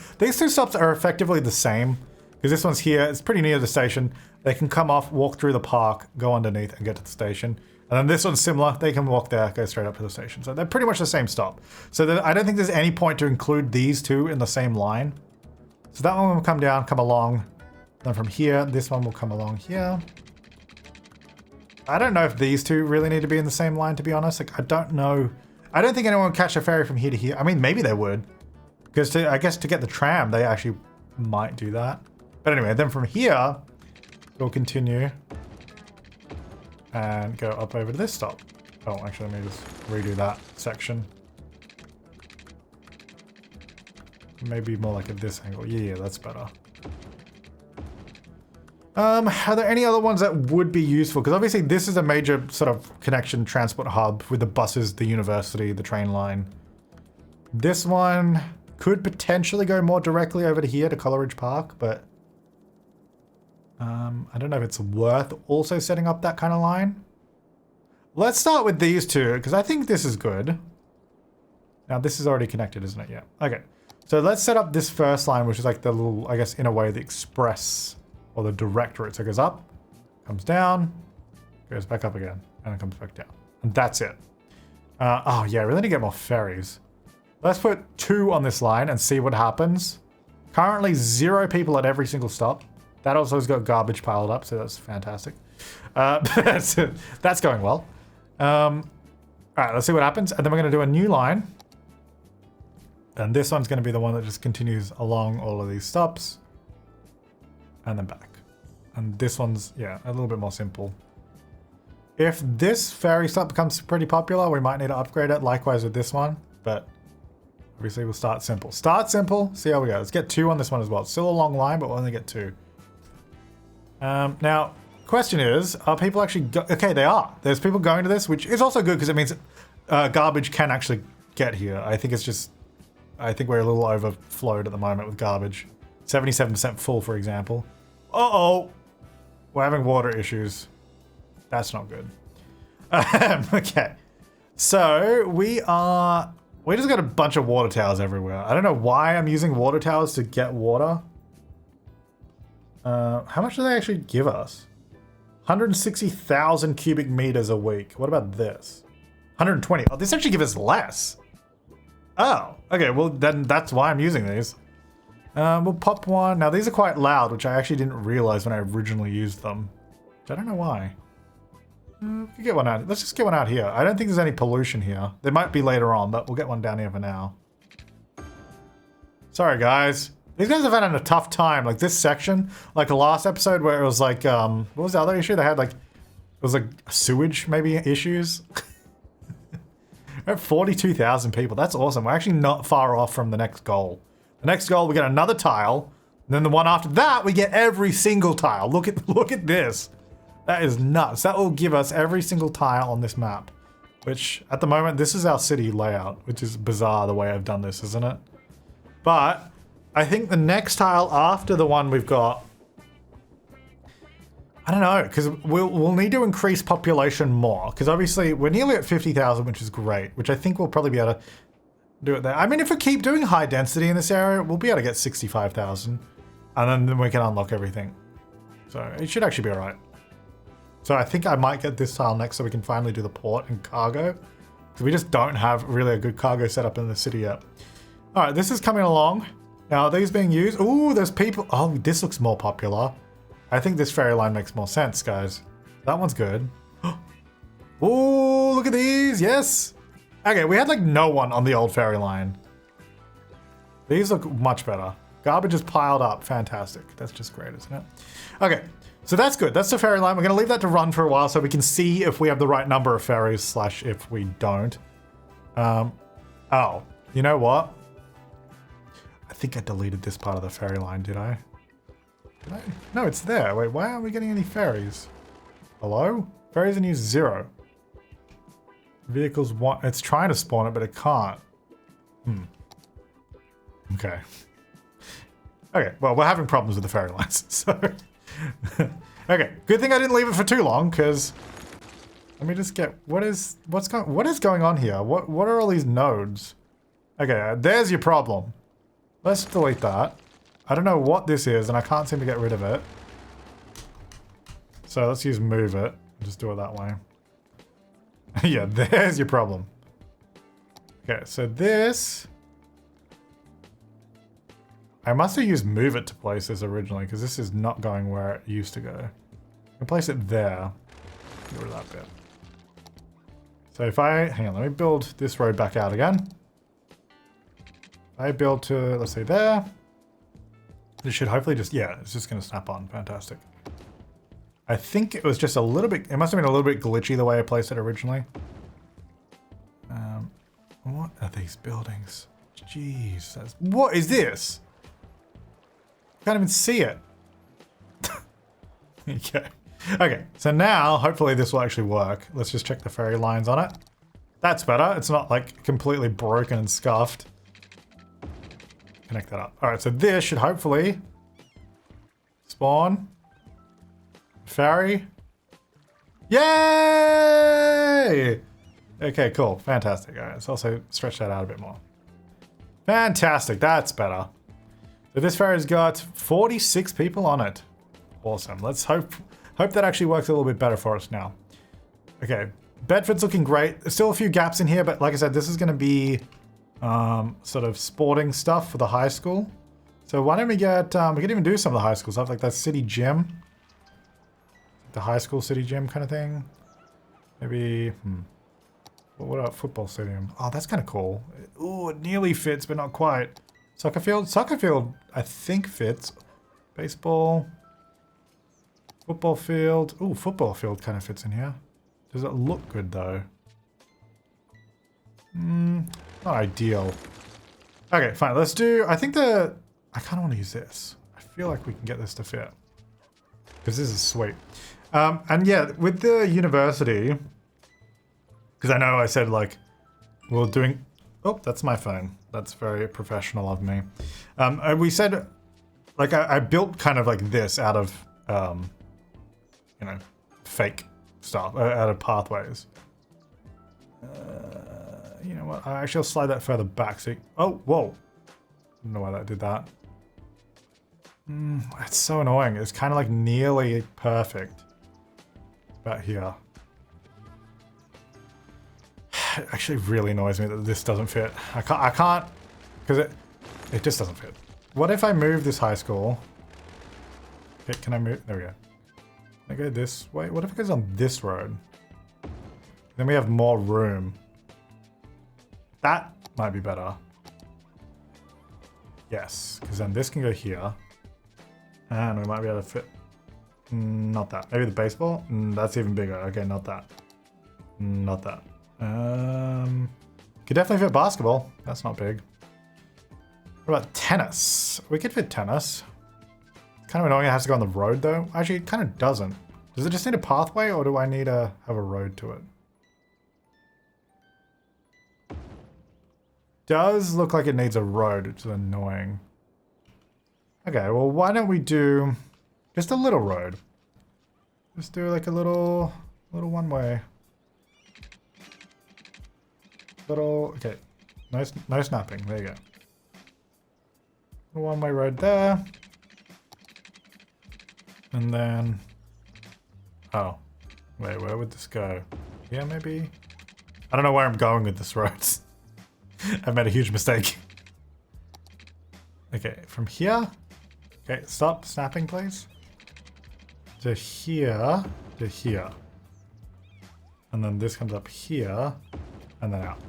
stops are effectively the same. Because this one's here, it's pretty near the station. They can come off, walk through the park, go underneath and get to the station. And then this one's similar. They can walk there, go straight up to the station. So they're pretty much the same stop. So I don't think there's any point to include these two in the same line. So that one will come down, come along. Then from here, this one will come along here. I don't know if these two really need to be in the same line, to be honest. Like, I don't know. I don't think anyone would catch a ferry from here to here. I mean, maybe they would. Because I guess to get the tram, they actually might do that. But anyway, then from here, we'll continue and go up over to this stop. Oh, actually, let me just redo that section. Maybe more like at this angle. Yeah, that's better. Are there any other ones that would be useful? Because obviously this is a major sort of connection transport hub with the buses, the university, the train line. This one could potentially go more directly over to here to Coleridge Park, but I don't know if it's worth also setting up that kind of line. Let's start with these two because I think this is good. Now this is already connected, isn't it? Yeah. Okay. So let's set up this first line, which is like the little, I guess in a way, the express or the direct route. So it goes up, comes down, goes back up again, and it comes back down. And that's it. Oh yeah, I really need to get more ferries. Let's put 2 on this line and see what happens. Currently 0 people at every single stop. That also has got garbage piled up, so that's fantastic. That's going well. All right, let's see what happens. And then we're going to do a new line. And this one's going to be the one that just continues along all of these stops. And then back. And this one's, yeah, a little bit more simple. If this ferry stop becomes pretty popular, we might need to upgrade it. Likewise with this one. But obviously we'll start simple. Start simple, see how we go. Let's get 2 on this one as well. It's still a long line, but we'll only get 2. Now, question is, are people actually... Okay, they are. There's people going to this, which is also good because it means garbage can actually get here. I think it's just... I think we're a little overflowed at the moment with garbage. 77% full, for example. Uh-oh! We're having water issues. That's not good. Okay. So, we just got a bunch of water towers everywhere. I don't know why I'm using water towers to get water. How much do they actually give us? 160,000 cubic meters a week. What about this? 120. Oh, this actually gives us less. Oh, okay. Well, then that's why I'm using these. We'll pop one. Now, these are quite loud, which I actually didn't realize when I originally used them. Which I don't know why. We could get one out. Let's just get one out here. I don't think there's any pollution here. There might be later on, but we'll get one down here for now. Sorry, guys. These guys have had a tough time. Like this section, like the last episode where it was like, what was the other issue? They had like, it was like sewage maybe issues. We're at 42,000 people. That's awesome. We're actually not far off from the next goal. The next goal, we get another tile. And then the one after that, we get every single tile. Look at this. That is nuts. That will give us every single tile on this map. Which, at the moment, this is our city layout. Which is bizarre the way I've done this, isn't it? But I think the next tile after the one we've got, I don't know, because we'll need to increase population more. Because obviously we're nearly at 50,000, which is great. Which I think we'll probably be able to do it there. I mean, if we keep doing high density in this area, we'll be able to get 65,000. And then we can unlock everything. So it should actually be all right. So I think I might get this tile next so we can finally do the port and cargo. Because we just don't have really a good cargo setup in the city yet. All right, this is coming along. Now, are these being used? Ooh, there's people. Oh, this looks more popular. I think this ferry line makes more sense, guys. That one's good. Ooh, look at these. Yes. Okay, we had like no one on the old ferry line. These look much better. Garbage is piled up. Fantastic. That's just great, isn't it? Okay, so that's good. That's the ferry line. We're going to leave that to run for a while so we can see if we have the right number of ferries / if we don't. Oh, you know what? I think I deleted this part of the ferry line, did I? No, it's there. Wait, why aren't we getting any ferries? Hello? Ferries in use 0. Vehicles 1. It's trying to spawn it, but it can't. Okay. Okay, well, we're having problems with the ferry lines, so... Okay, good thing I didn't leave it for too long, because... Let me just get... What is going on here? What are all these nodes? Okay, there's your problem. Let's delete that. I don't know what this is, and I can't seem to get rid of it. So let's use move it. Just do it that way. Yeah, there's your problem. Okay, so this... I must have used move it to place this originally, because this is not going where it used to go. I can place it there. Get rid of that bit. So if I... Hang on, let me build this road back out again. I build to, let's say, there. This should hopefully just... Yeah, it's just going to snap on. Fantastic. I think it was just a little bit... It must have been a little bit glitchy the way I placed it originally. What are these buildings? Jeez. What is this? Can't even see it. Okay. Okay, so now hopefully this will actually work. Let's just check the ferry lines on it. That's better. It's not like completely broken and scuffed. Connect that up. All right, so this should hopefully spawn ferry. Yay! Okay, cool. Fantastic. All right, let's also stretch that out a bit more. Fantastic. That's better. So this ferry's got 46 people on it. Awesome. Let's hope that actually works a little bit better for us now. Okay. Bedford's looking great. There's still a few gaps in here, but like I said, this is going to be sort of sporting stuff for the high school. So why don't we get... we could even do some of the high school stuff, like that city gym. The high school city gym kind of thing. Maybe... What about football stadium? Oh, that's kind of cool. Ooh, it nearly fits, but not quite. Soccer field? Soccer field, I think, fits. Baseball. Football field. Ooh, football field kind of fits in here. Does it look good, though? Not ideal. Okay, fine. Let's do... I think I kind of want to use this. I feel like we can get this to fit. Because this is sweet. And yeah, with the university... Because I know I said, like, we're doing... Oh, that's my phone. That's very professional of me. We said, like, I built kind of like this out of, you know, fake stuff, out of pathways. You know what? Actually, I'll slide that further back. So oh, whoa. I don't know why that did that. It's so annoying. It's kind of like nearly perfect. About here. It actually really annoys me that this doesn't fit. I can't, because it just doesn't fit. What if I move this high school? Okay, can I move? There we go. Can I go this way? What if it goes on this road? Then we have more room. That might be better. Yes, because then this can go here. And we might be able to fit... Not that. Maybe the baseball? That's even bigger. Okay, not that. Not that. Could definitely fit basketball. That's not big. What about tennis? We could fit tennis. Kind of annoying it has to go on the road though. Actually, it kind of doesn't. Does it just need a pathway or do I need to have a road to it? Does look like it needs a road, which is annoying. Okay, well why don't we do just a little road? Just do like a little one-way. Okay. No snapping. There you go. A one-way road there. And then... Oh. Wait, where would this go? Yeah, maybe? I don't know where I'm going with this road. I've made a huge mistake. Okay, from here... Okay, stop snapping, please. To here. To here. And then this comes up here. And then out.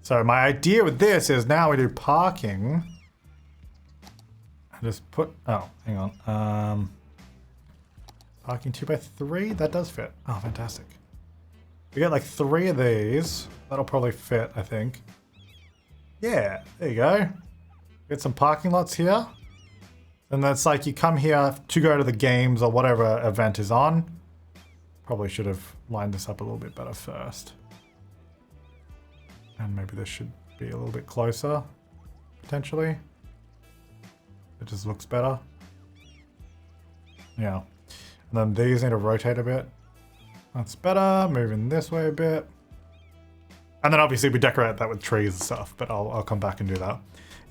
So my idea with this is now we do parking. I just put... Oh, hang on. Parking 2x3? That does fit. Oh, fantastic. We get like 3 of these. That'll probably fit, I think. Yeah, there you go. Get some parking lots here. And that's like you come here to go to the games or whatever event is on. Probably should have lined this up a little bit better first. And maybe this should be a little bit closer, potentially. It just looks better. Yeah. And then these need to rotate a bit. That's better. Moving this way a bit. And then obviously we decorate that with trees and stuff, but I'll come back and do that.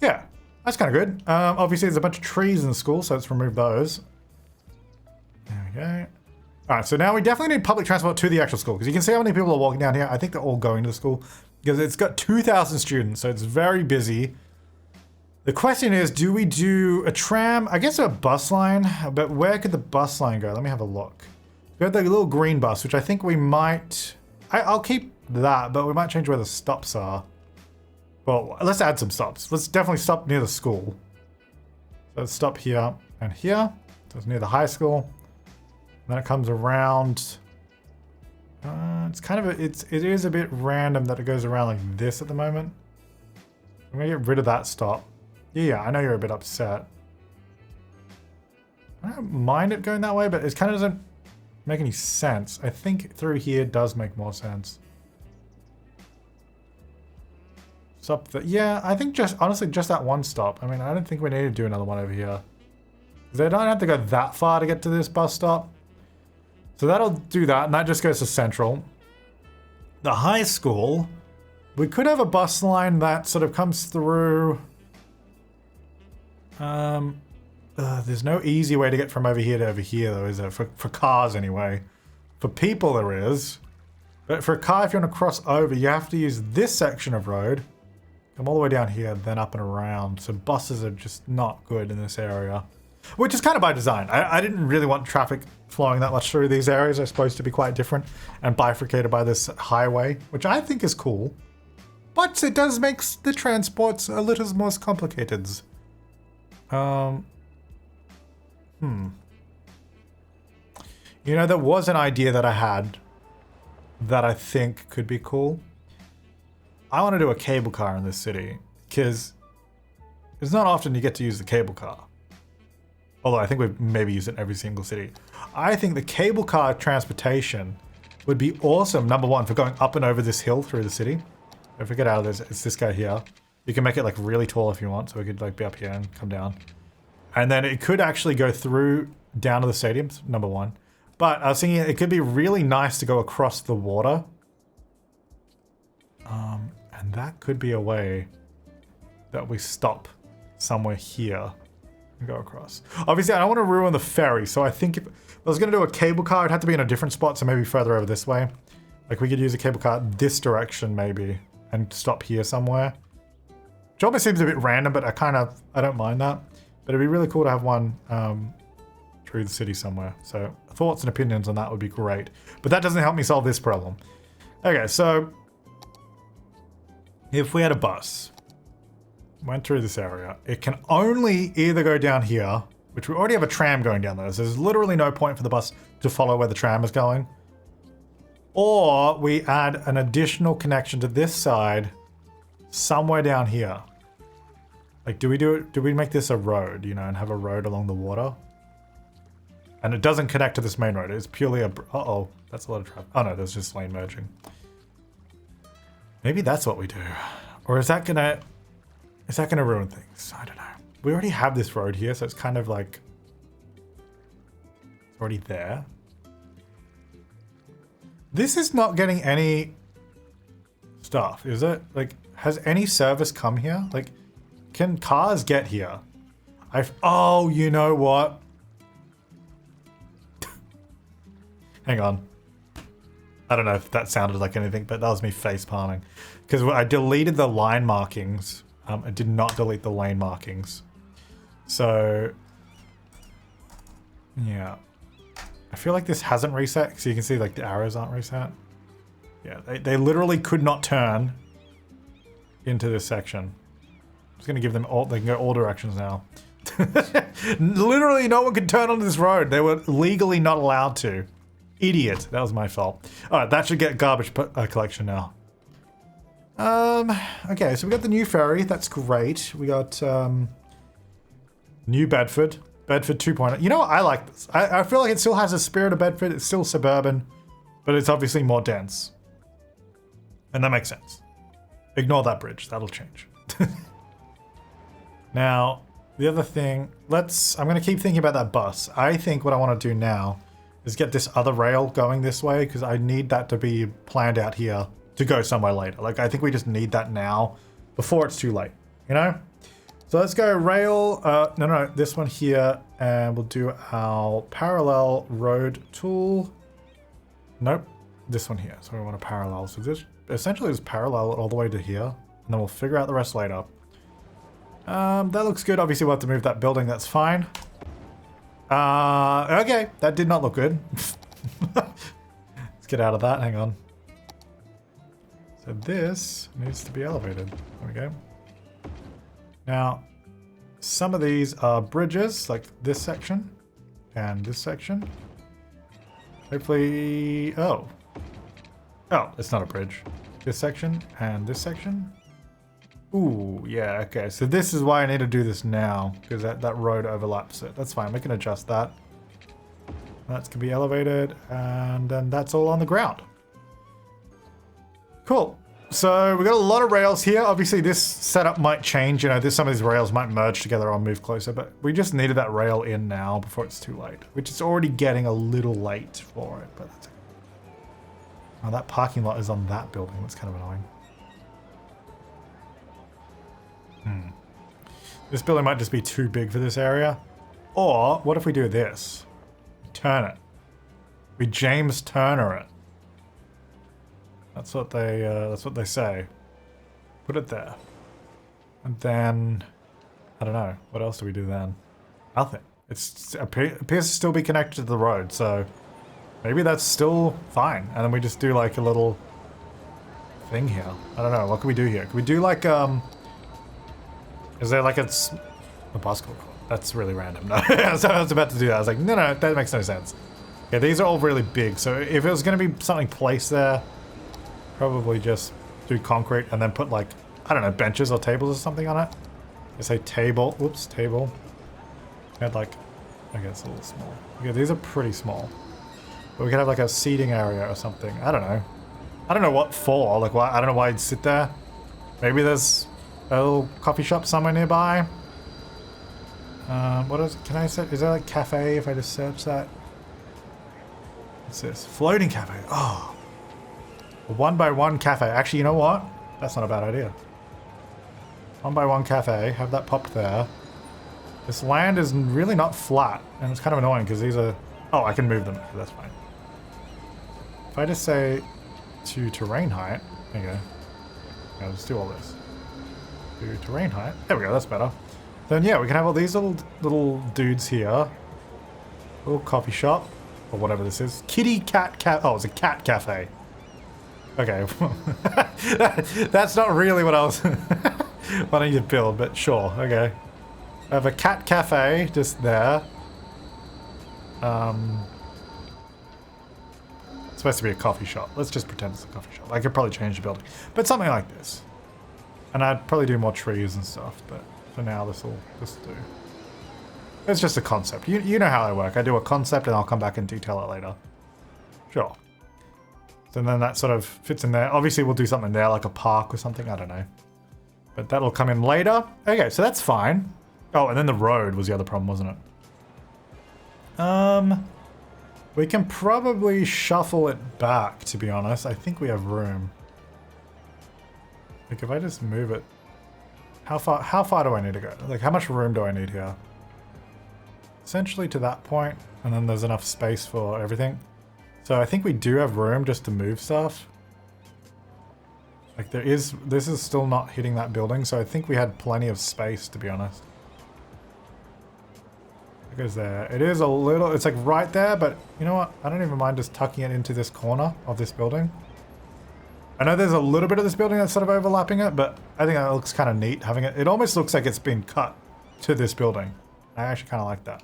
Yeah, that's kind of good. Obviously there's a bunch of trees in the school, so let's remove those. There we go. All right, so now we definitely need public transport to the actual school, because you can see how many people are walking down here. I think they're all going to the school, because it's got 2,000 students, so it's very busy. The question is, do we do a tram? I guess a bus line, but where could the bus line go? Let me have a look. We have the little green bus, which I think we might... I'll keep that, but we might change where the stops are. Well, let's add some stops. Let's definitely stop near the school. So let's stop here and here. So it's near the high school. And then it comes around. It's kind of it is a bit random that it goes around like this at the moment. I'm gonna get rid of that stop. Yeah, I know you're a bit upset. I don't mind it going that way, but it kind of doesn't make any sense. I think through here does make more sense. Stop the, yeah, I think just, honestly, just that one stop. I mean, I don't think we need to do another one over here. They don't have to go that far to get to this bus stop. So that'll do that, and that just goes to Central. The high school, we could have a bus line that sort of comes through. There's no easy way to get from over here to over here, though, is there? For cars, anyway. For people, there is. But for a car, if you want to cross over, you have to use this section of road. Come all the way down here, then up and around. So buses are just not good in this area. Which is kind of by design. I didn't really want traffic flowing that much through these areas. They're supposed to be quite different and bifurcated by this highway, which I think is cool. But it does make the transports a little more complicated. You know, there was an idea that I had that I think could be cool. I want to do a cable car in this city, because it's not often you get to use the cable car. Although I think we've maybe used it in every single city. I think the cable car transportation would be awesome, number one, for going up and over this hill through the city. If we get out of this, it's this guy here. You can make it like really tall if you want, so we could like be up here and come down. And then it could actually go through down to the stadiums, number one. But I was thinking it could be really nice to go across the water. And that could be a way that we stop somewhere here and go across. Obviously, I don't want to ruin the ferry, so I think if I was going to do a cable car, it'd have to be in a different spot, so maybe further over this way. Like we could use a cable car this direction maybe and stop here somewhere. Which almost seems a bit random, but I don't mind that. But it'd be really cool to have one through the city somewhere. So thoughts and opinions on that would be great. But that doesn't help me solve this problem. Okay, so if we had a bus, went through this area. It can only either go down here, which we already have a tram going down there. So there's literally no point for the bus to follow where the tram is going. Or we add an additional connection to this side somewhere down here. Like, do we make this a road, you know, and have a road along the water? And it doesn't connect to this main road. It's purely a... Uh-oh, that's a lot of traffic. Oh no, there's just lane merging. Maybe that's what we do. Or is that gonna ruin things? I don't know. We already have this road here, so it's kind of like... It's already there. This is not getting any stuff, is it? Like, has any service come here? Like, can cars get here? Oh, you know what? Hang on. I don't know if that sounded like anything, but that was me face palming. Because I deleted the line markings. I did not delete the lane markings. So, yeah. I feel like this hasn't reset, so you can see like the arrows aren't reset. Yeah, they literally could not turn into this section. I'm just gonna give them all, they can go all directions now. Literally no one could turn onto this road. They were legally not allowed to. Idiot, that was my fault. All right, that should get garbage collection now. Okay, so we got the new ferry, that's great. We got, new Bedford. Bedford 2.0. You know what? I like this. I feel like it still has a spirit of Bedford. It's still suburban, but it's obviously more dense. And that makes sense. Ignore that bridge. That'll change. Now, the other thing, I'm going to keep thinking about that bus. I think what I want to do now is get this other rail going this way because I need that to be planned out here to go somewhere later. Like, I think we just need that now before it's too late, you know? So let's go rail, no, this one here, and we'll do our parallel road tool. Nope, this one here. So we want a parallel. So this essentially is parallel all the way to here, and then we'll figure out the rest later. That looks good. Obviously we'll have to move that building, that's fine. Okay, that did not look good. Let's get out of that, hang on. So this needs to be elevated, there we go. Now, some of these are bridges, like this section and this section. Hopefully, oh, it's not a bridge. This section and this section. Ooh, yeah, okay. So this is why I need to do this now, because that road overlaps it. That's fine, we can adjust that. That's gonna be elevated, and then that's all on the ground. Cool. So we got a lot of rails here. Obviously this setup might change, you know, some of these rails might merge together or move closer, but we just needed that rail in now before it's too late, which is already getting a little late for it, but that's okay. Oh, that parking lot is on that building. That's kind of annoying. This building might just be too big for this area. Or what if we do this? Turn it. We James Turner it. That's what they say. Put it there. And then, I don't know. What else do we do then? Nothing. It appears to still be connected to the road, so maybe that's still fine. And then we just do like a little thing here. I don't know. What can we do here? Can we do like, is there like a basketball court? That's really random. No, so I was about to do that. I was like, no, that makes no sense. Okay, these are all really big. So if it was going to be something placed there, probably just do concrete and then put like, I don't know, benches or tables or something on it. I say table. Oops, table. Add like, okay, it's a little small. Okay, these are pretty small. But we could have like a seating area or something. I don't know. I don't know what for. Like, why? I don't know why you'd sit there. Maybe there's a little coffee shop somewhere nearby. What is? Can I set? Is there like cafe? If I just search that. What's this? Floating cafe. Oh, a 1x1 cafe. Actually, you know what? That's not a bad idea. 1x1 cafe. Have that popped there. This land is really not flat, and it's kind of annoying because these are. Oh, I can move them. Okay, that's fine. If I just say to terrain height, there you go. Yeah, let's do all this. Do terrain height. There we go. That's better. Then yeah, we can have all these little dudes here. Little coffee shop or whatever this is. Kitty cat cat. Oh, it's a cat cafe. Okay, that's not really what I was. Why don't you build? But sure, okay. I have a cat cafe just there. It's supposed to be a coffee shop. Let's just pretend it's a coffee shop. I could probably change the building. But something like this. And I'd probably do more trees and stuff, but for now this will do. It's just a concept. You know how I work. I do a concept and I'll come back and detail it later. Sure. So then that sort of fits in there. Obviously we'll do something there, like a park or something. I don't know. But that'll come in later. Okay, so that's fine. Oh, and then the road was the other problem, wasn't it? We can probably shuffle it back, to be honest. I think we have room. Like if I just move it, how far do I need to go? Like how much room do I need here? Essentially to that point, and then there's enough space for everything. So I think we do have room just to move stuff. Like this is still not hitting that building, so I think we had plenty of space, to be honest. It goes there. It is a little, it's like right there, but you know what? I don't even mind just tucking it into this corner of this building. I know there's a little bit of this building that's sort of overlapping it, but I think that looks kind of neat having it. It almost looks like it's been cut to this building. I actually kind of like that.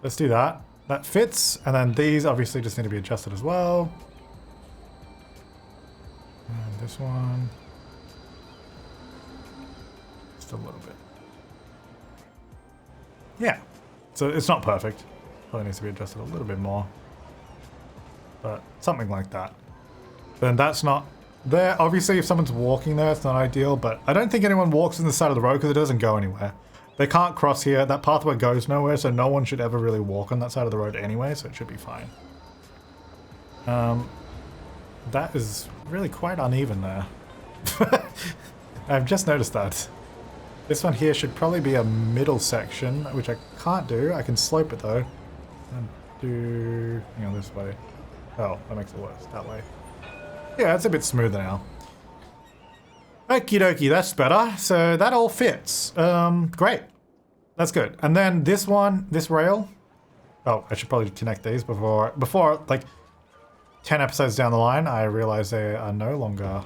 Let's do that. That fits, and then these obviously just need to be adjusted as well. And this one. Just a little bit. Yeah. So it's not perfect. Probably needs to be adjusted a little bit more. But something like that. Then that's not there. Obviously, if someone's walking there, it's not ideal, but I don't think anyone walks on the side of the road because it doesn't go anywhere. They can't cross here. That pathway goes nowhere, so no one should ever really walk on that side of the road anyway, so it should be fine. That is really quite uneven there. I've just noticed that. This one here should probably be a middle section, which I can't do. I can slope it though. And do, hang on, this way. Oh, that makes it worse. That way. Yeah, it's a bit smoother now. Okie dokie, that's better. So that all fits. Great. That's good. And then this one, this rail. Oh, I should probably connect these before like 10 episodes down the line, I realize they are no longer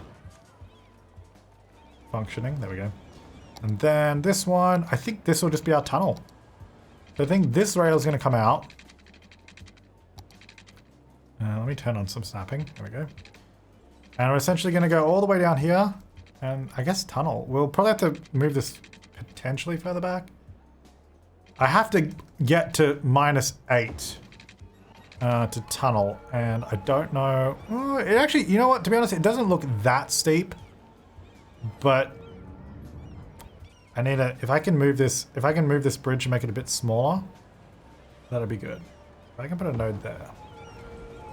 functioning. There we go. And then this one, I think this will just be our tunnel. So I think this rail is going to come out. Let me turn on some snapping. There we go. And we're essentially going to go all the way down here. And I guess tunnel. We'll probably have to move this potentially further back. I have to get to -8 to tunnel. And I don't know. Oh, it actually, you know what? To be honest, it doesn't look that steep. But I need a, if I can move this bridge and make it a bit smaller, that'd be good. If I can put a node there.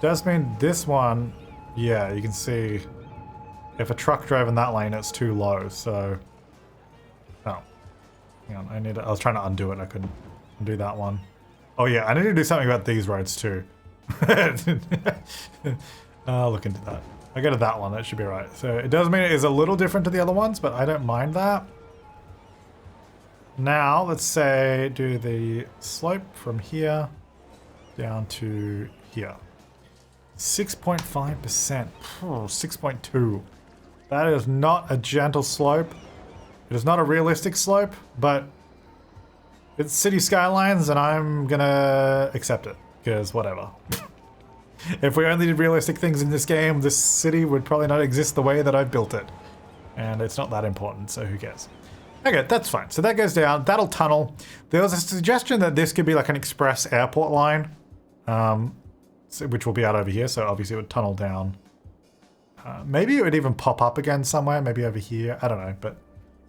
Does mean this one, yeah, you can see if a truck drove in that lane, it's too low, so. Oh. Hang on, I was trying to undo it, I couldn't undo that one. Oh yeah, I need to do something about these roads too. I'll look into that. I go to that one, that should be right. So it does mean it is a little different to the other ones, but I don't mind that. Now, let's say do the slope from here down to here. 6.5%. 6.2. That is not a gentle slope. It is not a realistic slope, but it's City Skylines and I'm gonna accept it, because whatever. If we only did realistic things in this game, this city would probably not exist the way that I've built it. And it's not that important, so who cares? Okay, that's fine. So that goes down. That'll tunnel. There was a suggestion that this could be like an express airport line, which will be out over here. So obviously it would tunnel down. Maybe it would even pop up again somewhere. Maybe over here. I don't know. But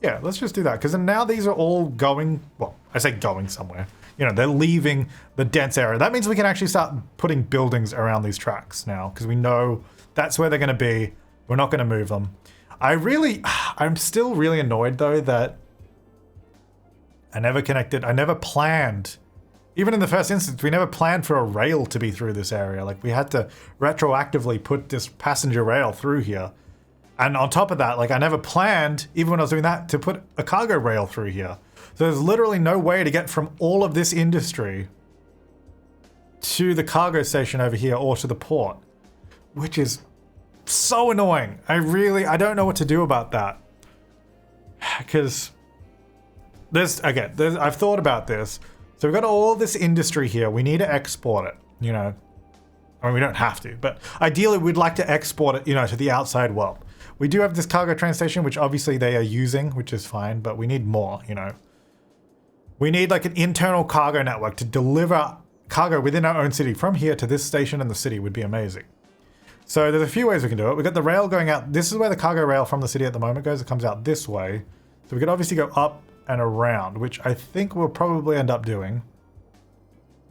yeah, let's just do that. Because now these are all going, well, I say going somewhere. You know, they're leaving the dense area. That means we can actually start putting buildings around these tracks now. Because we know that's where they're going to be. We're not going to move them. I'm still really annoyed though that I never planned, even in the first instance, we never planned for a rail to be through this area. Like we had to retroactively put this passenger rail through here. And on top of that, like I never planned, even when I was doing that, to put a cargo rail through here. So there's literally no way to get from all of this industry to the cargo station over here or to the port, which is so annoying. I don't know what to do about that. Because I've thought about this. So we've got all this industry here. We need to export it, you know. I mean, we don't have to, but ideally we'd like to export it, you know, to the outside world. We do have this cargo train station, which obviously they are using, which is fine, but we need more, you know. We need like an internal cargo network to deliver cargo within our own city. From here to this station in the city would be amazing. So there's a few ways we can do it. We've got the rail going out. This is where the cargo rail from the city at the moment goes. It comes out this way. So we could obviously go up and around, which I think we'll probably end up doing.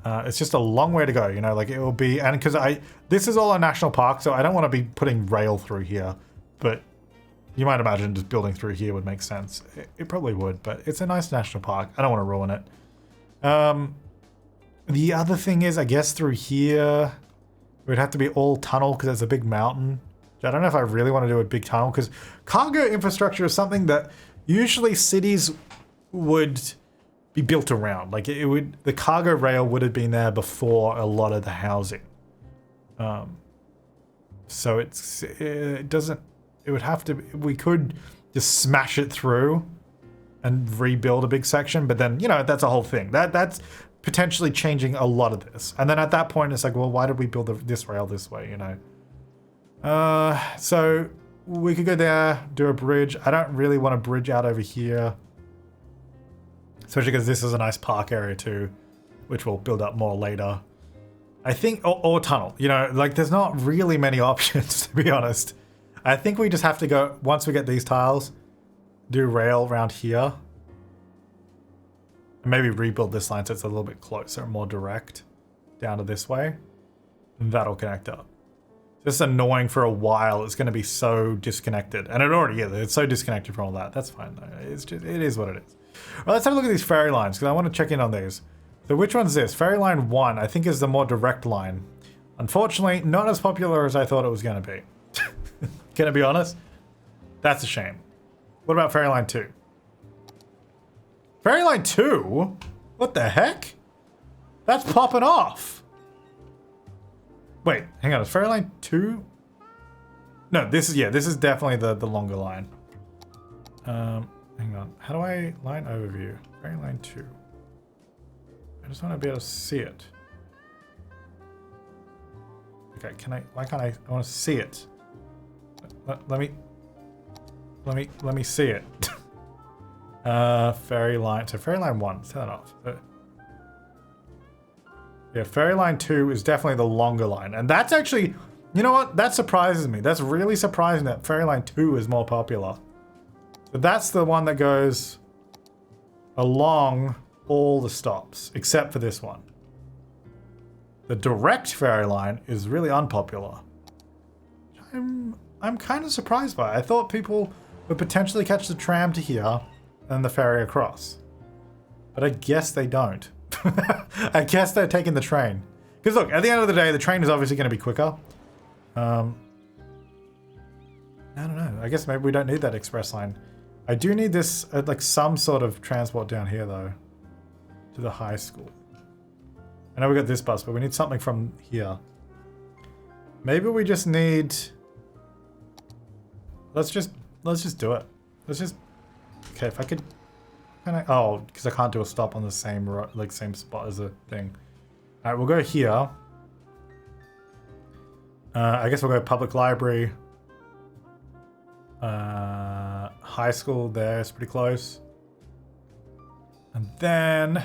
It's just a long way to go, you know, like it will be, and because this is all a national park, so I don't want to be putting rail through here, but you might imagine just building through here would make sense. It probably would, but it's a nice national park. I don't want to ruin it. The other thing is, I guess through here, it would have to be all tunnel because it's a big mountain. I don't know if I really want to do a big tunnel because cargo infrastructure is something that usually cities would be built around. Like the cargo rail would have been there before a lot of the housing. So we could just smash it through and rebuild a big section, but then, you know, that's a whole thing. That's potentially changing a lot of this. And then at that point, it's like, well, why did we build this rail this way, you know? So we could go there, do a bridge. I don't really want a bridge out over here. Especially because this is a nice park area too, which we'll build up more later. I think, or tunnel, you know, like there's not really many options, to be honest. I think we just have to go, once we get these tiles, do rail around here. And maybe rebuild this line so it's a little bit closer and more direct down to this way. And that'll connect up. It's annoying for a while. It's going to be so disconnected. And it already is. It's so disconnected from all that. That's fine though. It is what it is. Well, let's have a look at these ferry lines because I want to check in on these. So which one's this? Ferry line 1, I think, is the more direct line. Unfortunately, not as popular as I thought it was going to be. Can I be honest? That's a shame. What about ferry line 2? Ferry line 2? What the heck? That's popping off. Wait, hang on. Is ferry line 2? No, this is definitely the longer line. Hang on. How do I line overview? Ferry line 2. I just want to be able to see it. Okay, why can't I want to see it. Let me see it. Ferry line, so ferry line 1, turn that off. Yeah, ferry line 2 is definitely the longer line. And that's actually, you know what? That surprises me. That's really surprising that ferry line 2 is more popular. So that's the one that goes along all the stops, except for this one. The direct ferry line is really unpopular. I'm kind of surprised by it. I thought people would potentially catch the tram to here and the ferry across. But I guess they don't. I guess they're taking the train. Because look, at the end of the day, the train is obviously going to be quicker. I don't know. I guess maybe we don't need that express line. I do need this, like some sort of transport down here though. To the high school. I know we got this bus, but we need something from here. Maybe we just need... Let's just do it. Let's just... Okay, if I could... Oh, because I can't do a stop on the same same spot as a thing. Alright, we'll go here. I guess we'll go public library. High school there is pretty close. And then...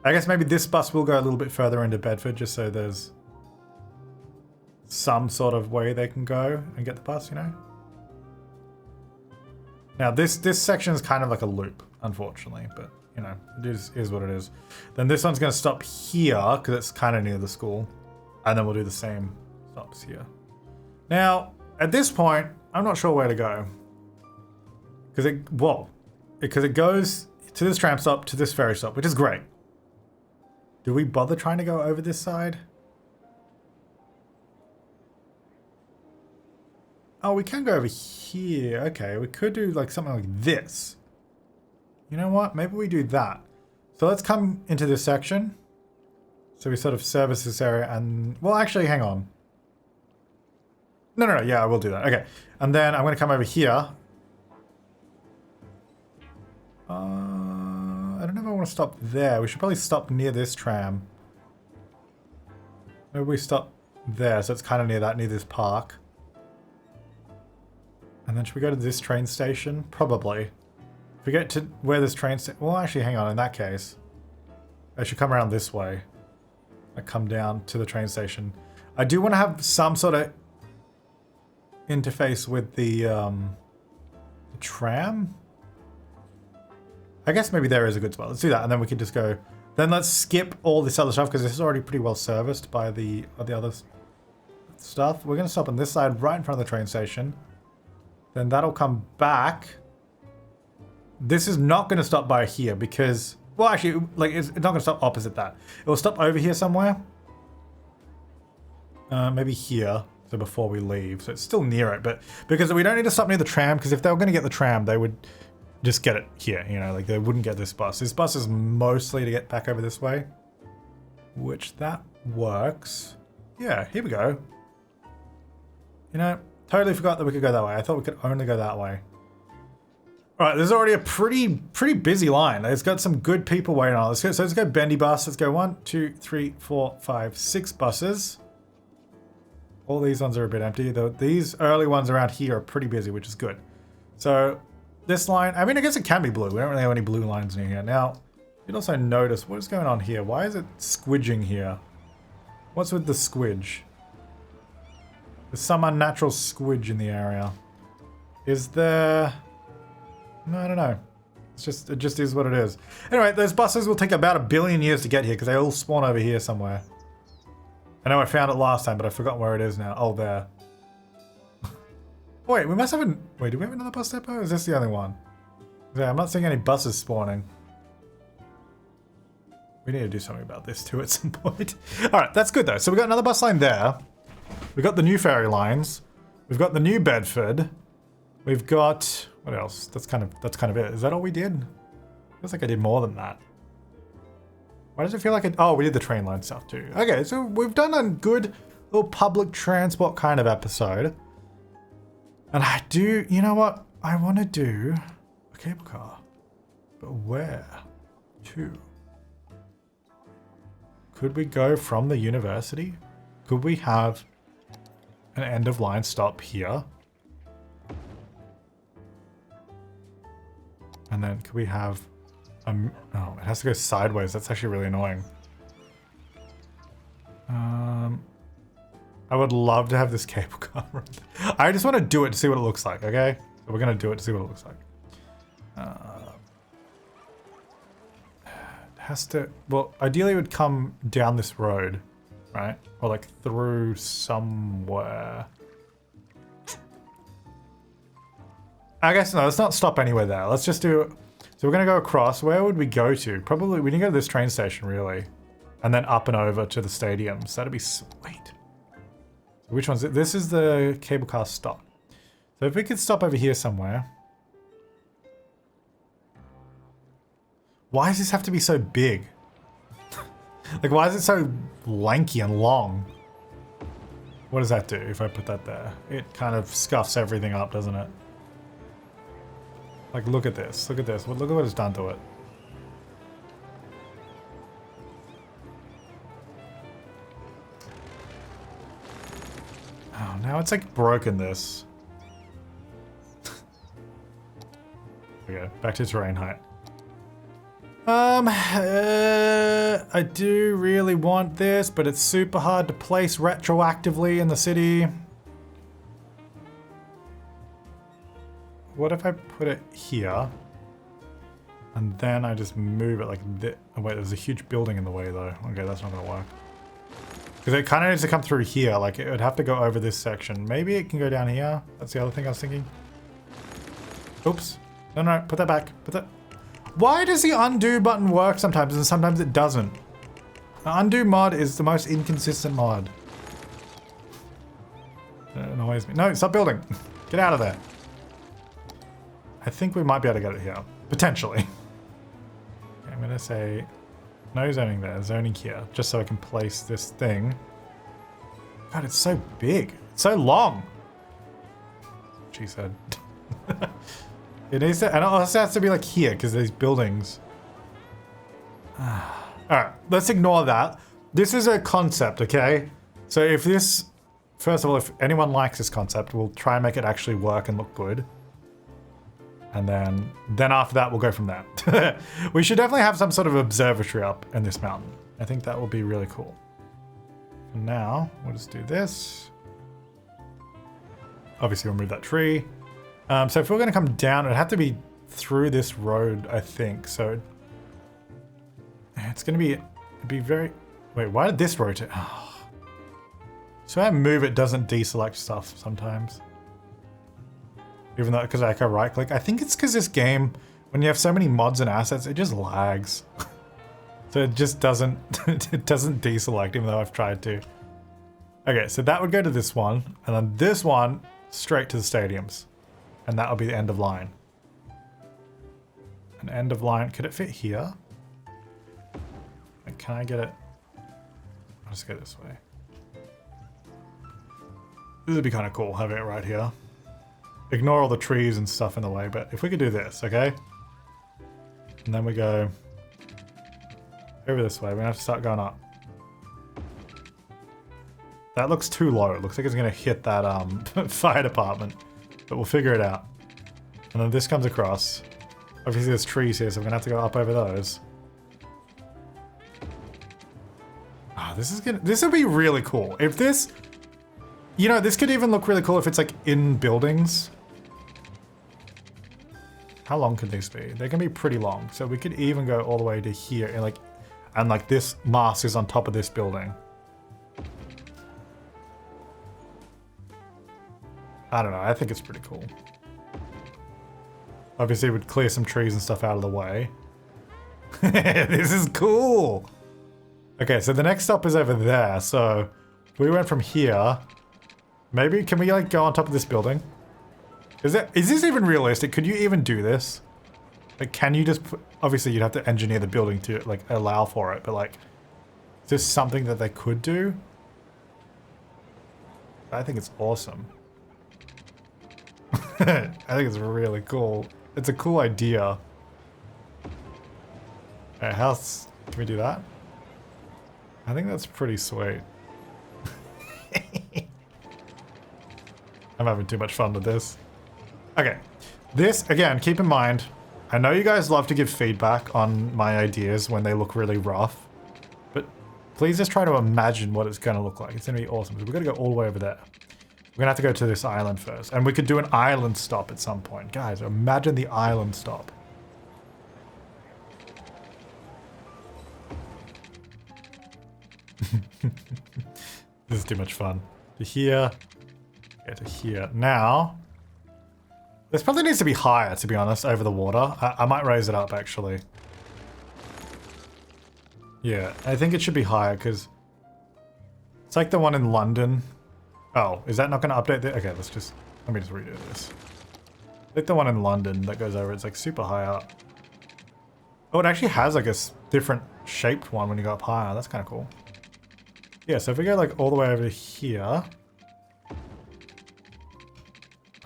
I guess maybe this bus will go a little bit further into Bedford just so there's some sort of way they can go and get the bus, you know? Now this section is kind of like a loop, unfortunately, but you know, it is what it is. Then this one's going to stop here because it's kind of near the school. And then we'll do the same stops here. Now, at this point, I'm not sure where to go. Because it goes to this tram stop, to this ferry stop, which is great. Do we bother trying to go over this side? Oh, we can go over here. Okay, we could do like something like this. You know what? Maybe we do that. So let's come into this section. So we sort of service this area and... Well, actually, hang on. No. Yeah, I will do that. Okay. And then I'm going to come over here. I don't know if I want to stop there. We should probably stop near this tram. Maybe we stop there, so it's kind of near this park. And then should we go to this train station? Probably. If we get to where this train station... Well, actually, hang on. In that case, I should come around this way. I come down to the train station. I do want to have some sort of interface with the tram. I guess maybe there is a good spot. Let's do that, and then we can just go. Then let's skip all this other stuff because this is already pretty well serviced by the other stuff. We're going to stop on this side, right in front of the train station. Then that'll come back. This is not going to stop by here because, well, actually, like it's not going to stop opposite that. It will stop over here somewhere. Maybe here. So before we leave, so it's still near it, but because we don't need to stop near the tram, because if they were going to get the tram, they would just get it here, you know, like they wouldn't get this bus. This bus is mostly to get back over this way, which that works. Yeah, here we go. You know, totally forgot that we could go that way. I thought we could only go that way. All right, there's already a pretty busy line. It's got some good people waiting on. So let's go bendy bus. Let's go 1, 2, 3, 4, 5, 6 buses. All these ones are a bit empty. These early ones around here are pretty busy, which is good. So this line, I mean, I guess it can be blue. We don't really have any blue lines near here. Now, you'd also notice what is going on here. Why is it squidging here? What's with the squidge? There's some unnatural squidge in the area. Is there... No, I don't know. It just is what it is. Anyway, those buses will take about 1 billion years to get here because they all spawn over here somewhere. I know I found it last time, but I've forgotten where it is now. Oh, there. Wait, we must have an... Wait, do we have another bus depot? Or is this the only one? Yeah, I'm not seeing any buses spawning. We need to do something about this too at some point. Alright, that's good though. So we've got another bus line there. We've got the new ferry lines. We've got the new Bedford. We've got... What else? That's kind of it. Is that all we did? Feels like I did more than that. Why does it feel like it... Oh, we did the train line stuff too. Okay, so we've done a good little public transport kind of episode. And I do... You know what? I want to do a cable car. But where to? Could we go from the university? Could we have an end of line stop here? And then could we have... oh, it has to go sideways. That's actually really annoying. I would love to have this cable car. I just want to do it to see what it looks like, okay? So we're going to do it to see what it looks like. It has to... Well, ideally it would come down this road, right? Or like through somewhere. I guess no, let's not stop anywhere there. Let's just do... So we're going to go across. Where would we go to? Probably, we need to go to this train station, really. And then up and over to the stadiums. That'd be sweet. So which one's it? This is the cable car stop. So if we could stop over here somewhere. Why does this have to be so big? Like, why is it so lanky and long? What does that do if I put that there? It kind of scuffs everything up, doesn't it? Like, look at this. Look at this. Look at what it's done to it. Oh, now it's like broken this. Okay, back to terrain height. I do really want this, but it's super hard to place retroactively in the city. What if I put it here? And then I just move it like this. Oh wait, there's a huge building in the way though. Okay, that's not gonna work. Because it kind of needs to come through here. Like it would have to go over this section. Maybe it can go down here. That's the other thing I was thinking. Oops. No, put that back. Put that... Why does the undo button work sometimes and sometimes it doesn't? The undo mod is the most inconsistent mod. It annoys me. No, stop building. Get out of there. I think we might be able to get it here. Potentially. Okay, I'm going to say no zoning there, zoning here, just so I can place this thing. God, it's so big. It's so long. She said. It needs to, and it also has to be like here because these buildings. All right, let's ignore that. This is a concept, okay? So if this, first of all, if anyone likes this concept, we'll try and make it actually work and look good. And then after that, we'll go from there. We should definitely have some sort of observatory up in this mountain. I think that will be really cool. For now, we'll just do this. Obviously, we'll move that tree. So if we're going to come down, it'd have to be through this road, I think. So it's going to be very... Wait, why did this rotate? Oh. So I move, it doesn't deselect stuff sometimes. Even though, because I can right click. I think it's because this game, when you have so many mods and assets, it just lags. So it just doesn't, it doesn't deselect, even though I've tried to. Okay, so that would go to this one, and then this one straight to the stadiums. And that'll be the end of line. An end of line, could it fit here? Like, can I get it? I'll just go this way. This would be kind of cool, having it right here. Ignore all the trees and stuff in the way, but if we could do this, okay? And then we go over this way. We're gonna have to start going up. That looks too low. It looks like it's gonna hit that fire department, but we'll figure it out. And then this comes across. Obviously there's trees here, so we're gonna have to go up over those. Ah, this would be really cool. If this, you know, this could even look really cool if it's like in buildings. How long could these be? They can be pretty long. So we could even go all the way to here and like this mast is on top of this building. I don't know. I think it's pretty cool. Obviously, it would clear some trees and stuff out of the way. This is cool. Okay, so the next stop is over there. So we went from here. Maybe, can we like go on top of this building? Is this even realistic? Could you even do this? Like, can you just put, obviously you'd have to engineer the building to like allow for it, but like, is this something that they could do? I think it's awesome. I think it's really cool. It's a cool idea. Alright, how else can we do that? I think that's pretty sweet. I'm having too much fun with this. Okay, this, again, keep in mind, I know you guys love to give feedback on my ideas when they look really rough, but please just try to imagine what it's going to look like. It's going to be awesome. So we're going to go all the way over there. We're going to have to go to this island first, and we could do an island stop at some point. Guys, imagine the island stop. This is too much fun. To here, okay, to here. Now, this probably needs to be higher, to be honest, over the water. I might raise it up, actually. Yeah, I think it should be higher, because it's like the one in London. Oh, is that not going to update the... Okay, let me just redo this. Like the one in London that goes over, it's like super high up. Oh, it actually has like a different shaped one when you go up higher. That's kind of cool. Yeah, so if we go like all the way over here...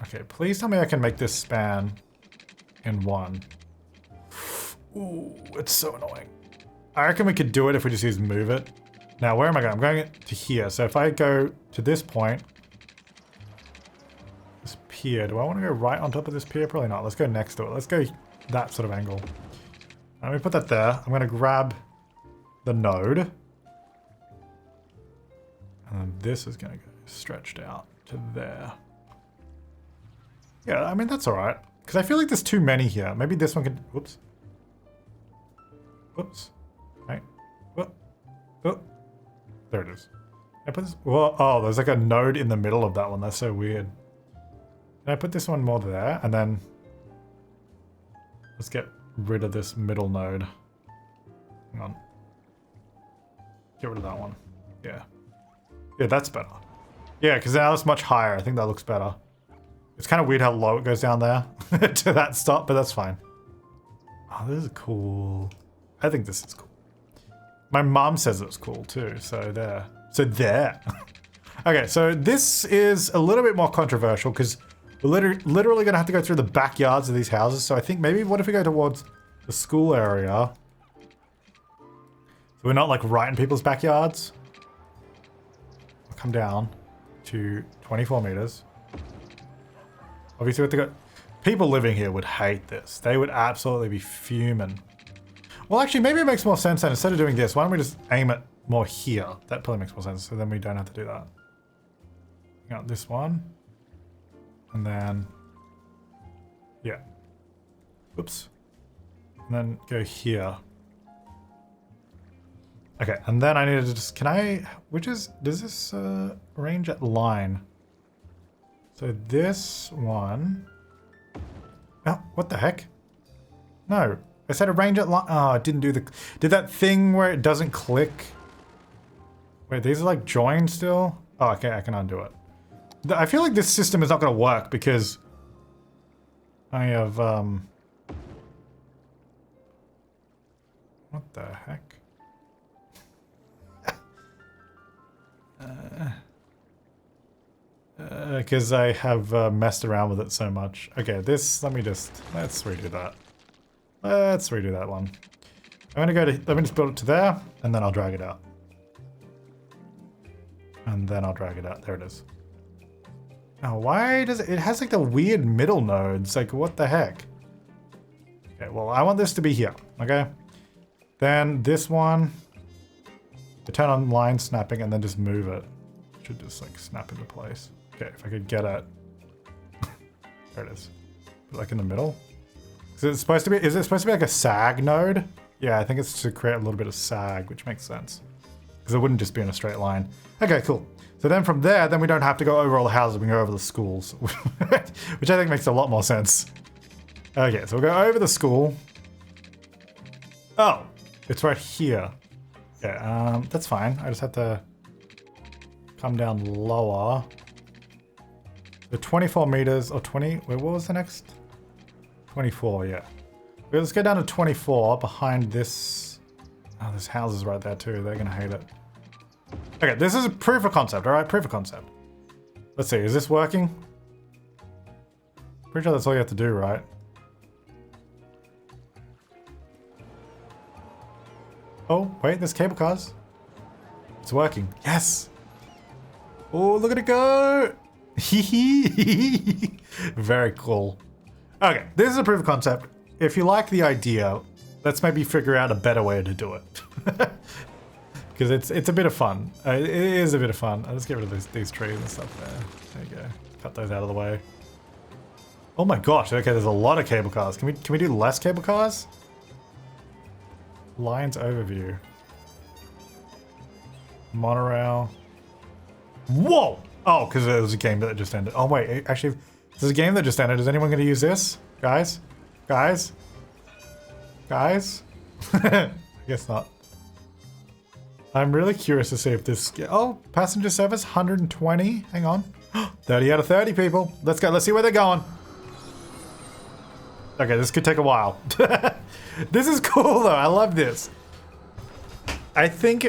Okay, please tell me I can make this span in one. Ooh, it's so annoying. I reckon we could do it if we just use move it. Now, where am I going? I'm going to here. So if I go to this point, this pier, do I want to go right on top of this pier? Probably not. Let's go next to it. Let's go that sort of angle. Let me put that there. I'm going to grab the node. And then this is going to go stretched out to there. Yeah, I mean, that's all right. Because I feel like there's too many here. Maybe this one could... Whoops. Whoops. Right. Whoop. Whoop. There it is. Can I put this... Well, oh, there's like a node in the middle of that one. That's so weird. Can I put this one more there? And then... Let's get rid of this middle node. Hang on. Get rid of that one. Yeah. Yeah, that's better. Yeah, because now it's much higher. I think that looks better. It's kind of weird how low it goes down there to that stop, but that's fine. Oh, this is cool. I think this is cool. My mom says it's cool too, so there. So there. Okay, so this is a little bit more controversial because We're literally going to have to go through the backyards of these houses. So I think maybe what if we go towards the school area? So we're not like right in people's backyards. We'll come down to 24 meters. Obviously, we have to go. People living here would hate this. They would absolutely be fuming. Well, actually, maybe it makes more sense then. Instead of doing this, why don't we just aim it more here? That probably makes more sense. So then we don't have to do that. Got this one. And then, yeah. Oops. And then go here. Okay, and then I need to just, does this range at line? So this one, oh, what the heck? No, I said a range at line. Oh, it didn't do did that thing where it doesn't click? Wait, these are like joined still? Oh, okay, I can undo it. I feel like this system is not going to work because I have, what the heck? Because I have messed around with it so much. Okay, let's redo that. Let's redo that one. Let me just build it to there, and then I'll drag it out. And then I'll drag it out. There it is. Oh, why does it has like the weird middle nodes? Like, what the heck? Okay, well, I want this to be here, okay? Then this one, to turn on line snapping and then just move it. Should just like snap into place. Okay, if I could get it. There it is. Like in the middle. Is it supposed to be like a sag node? Yeah, I think it's to create a little bit of sag, which makes sense. Because it wouldn't just be in a straight line. Okay, cool. So then from there, then we don't have to go over all the houses, we can go over the schools. Which I think makes a lot more sense. Okay, so we'll go over the school. Oh, it's right here. Okay, that's fine. I just have to come down lower. The 24 meters, or 20, wait, what was the next? 24, yeah. Okay, let's go down to 24 behind this. Oh, there's houses right there too. They're gonna hate it. Okay, this is a proof of concept, all right? Proof of concept. Let's see, is this working? Pretty sure that's all you have to do, right? Oh, wait, there's cable cars. It's working. Yes! Oh, look at it go! Very cool. Okay, this is a proof of concept. If you like the idea, let's maybe figure out a better way to do it. Because it's a bit of fun. It is a bit of fun. Let's get rid of these trees and stuff there. There you go. Cut those out of the way. Oh my gosh, okay, there's a lot of cable cars. Can we do less cable cars? Lines overview. Monorail. Whoa! Oh, because it was a game that just ended. Oh wait, actually, this is a game that just ended. Is anyone going to use this? Guys? Guys? Guys? I guess not. I'm really curious to see if this... Oh, passenger service, 120. Hang on. 30 out of 30 people. Let's go. Let's see where they're going. Okay, this could take a while. This is cool, though. I love this. I think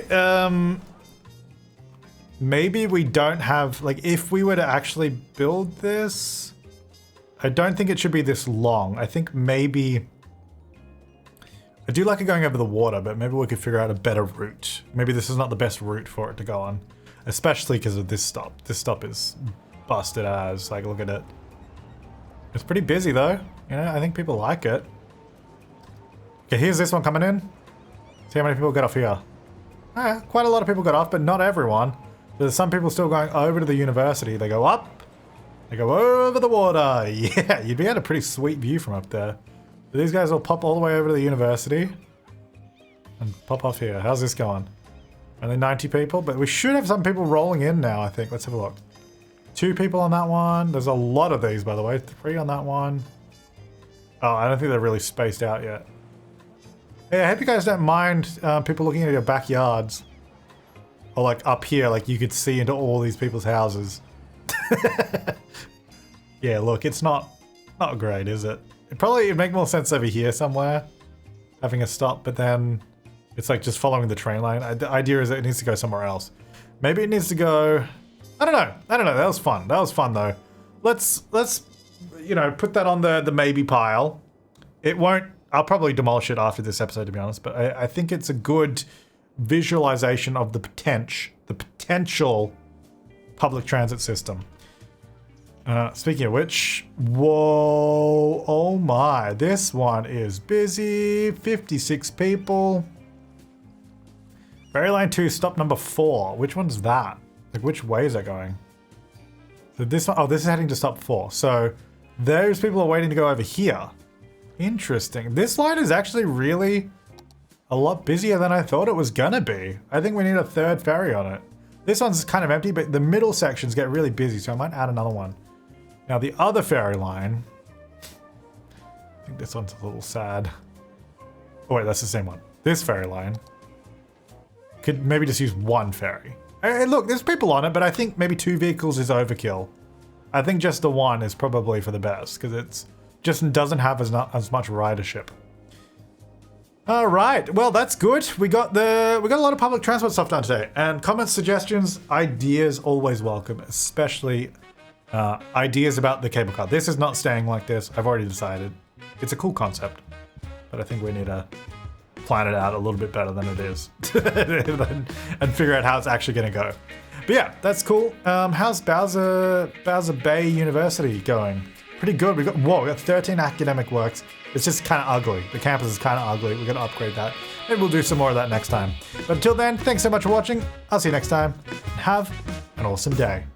maybe we don't have... Like, if we were to actually build this... I don't think it should be this long. I think maybe... I do like it going over the water, but maybe we could figure out a better route. Maybe this is not the best route for it to go on. Especially because of this stop. This stop is busted as. Like, look at it. It's pretty busy, though. You know, I think people like it. Okay, here's this one coming in. See how many people get off here. Quite a lot of people got off, but not everyone. There's some people still going over to the university. They go up. They go over the water. Yeah, you'd be at a pretty sweet view from up there. These guys will pop all the way over to the university and pop off here. How's this going? Only 90 people, but we should have some people rolling in now, I think. Let's have a look. 2 people on that one. There's a lot of these, by the way. 3 on that one. Oh, I don't think they're really spaced out yet. Hey, I hope you guys don't mind people looking at your backyards. Or like up here, like you could see into all these people's houses. Yeah, look, it's not great, is it? It'd make more sense over here somewhere, having a stop, but then it's like just following the train line. The idea is that it needs to go somewhere else. Maybe it needs to go... I don't know. That was fun. That was fun, though. Let's you know, put that on the maybe pile. It won't, I'll probably demolish it after this episode, to be honest, but I think it's a good visualization of the potential public transit system. Speaking of which, whoa, oh my, this one is busy. 56 people. Ferry line 2, stop number 4. Which one's that? Like, which way is that going? So this one, oh, this is heading to stop 4. So those people are waiting to go over here. Interesting. This line is actually really a lot busier than I thought it was gonna be. I think we need a third ferry on it. This one's kind of empty, but the middle sections get really busy, so I might add another one. Now the other ferry line, I think this one's a little sad. Oh wait, that's the same one. This ferry line could maybe just use one ferry. Hey, look, there's people on it, but I think maybe 2 vehicles is overkill. I think just the one is probably for the best because it's just doesn't have as much ridership. All right, well that's good. We got a lot of public transport stuff done today, and comments, suggestions, ideas always welcome, especially ideas about the cable car. This is not staying like this. I've already decided. It's a cool concept, but I think we need to plan it out a little bit better than it is and figure out how it's actually going to go. But yeah, that's cool. How's Bowser Bay University going? Pretty good. We got 13 academic works. It's just kind of ugly. The campus is kind of ugly. We're going to upgrade that. Maybe we'll do some more of that next time. But until then, thanks so much for watching. I'll see you next time. Have an awesome day.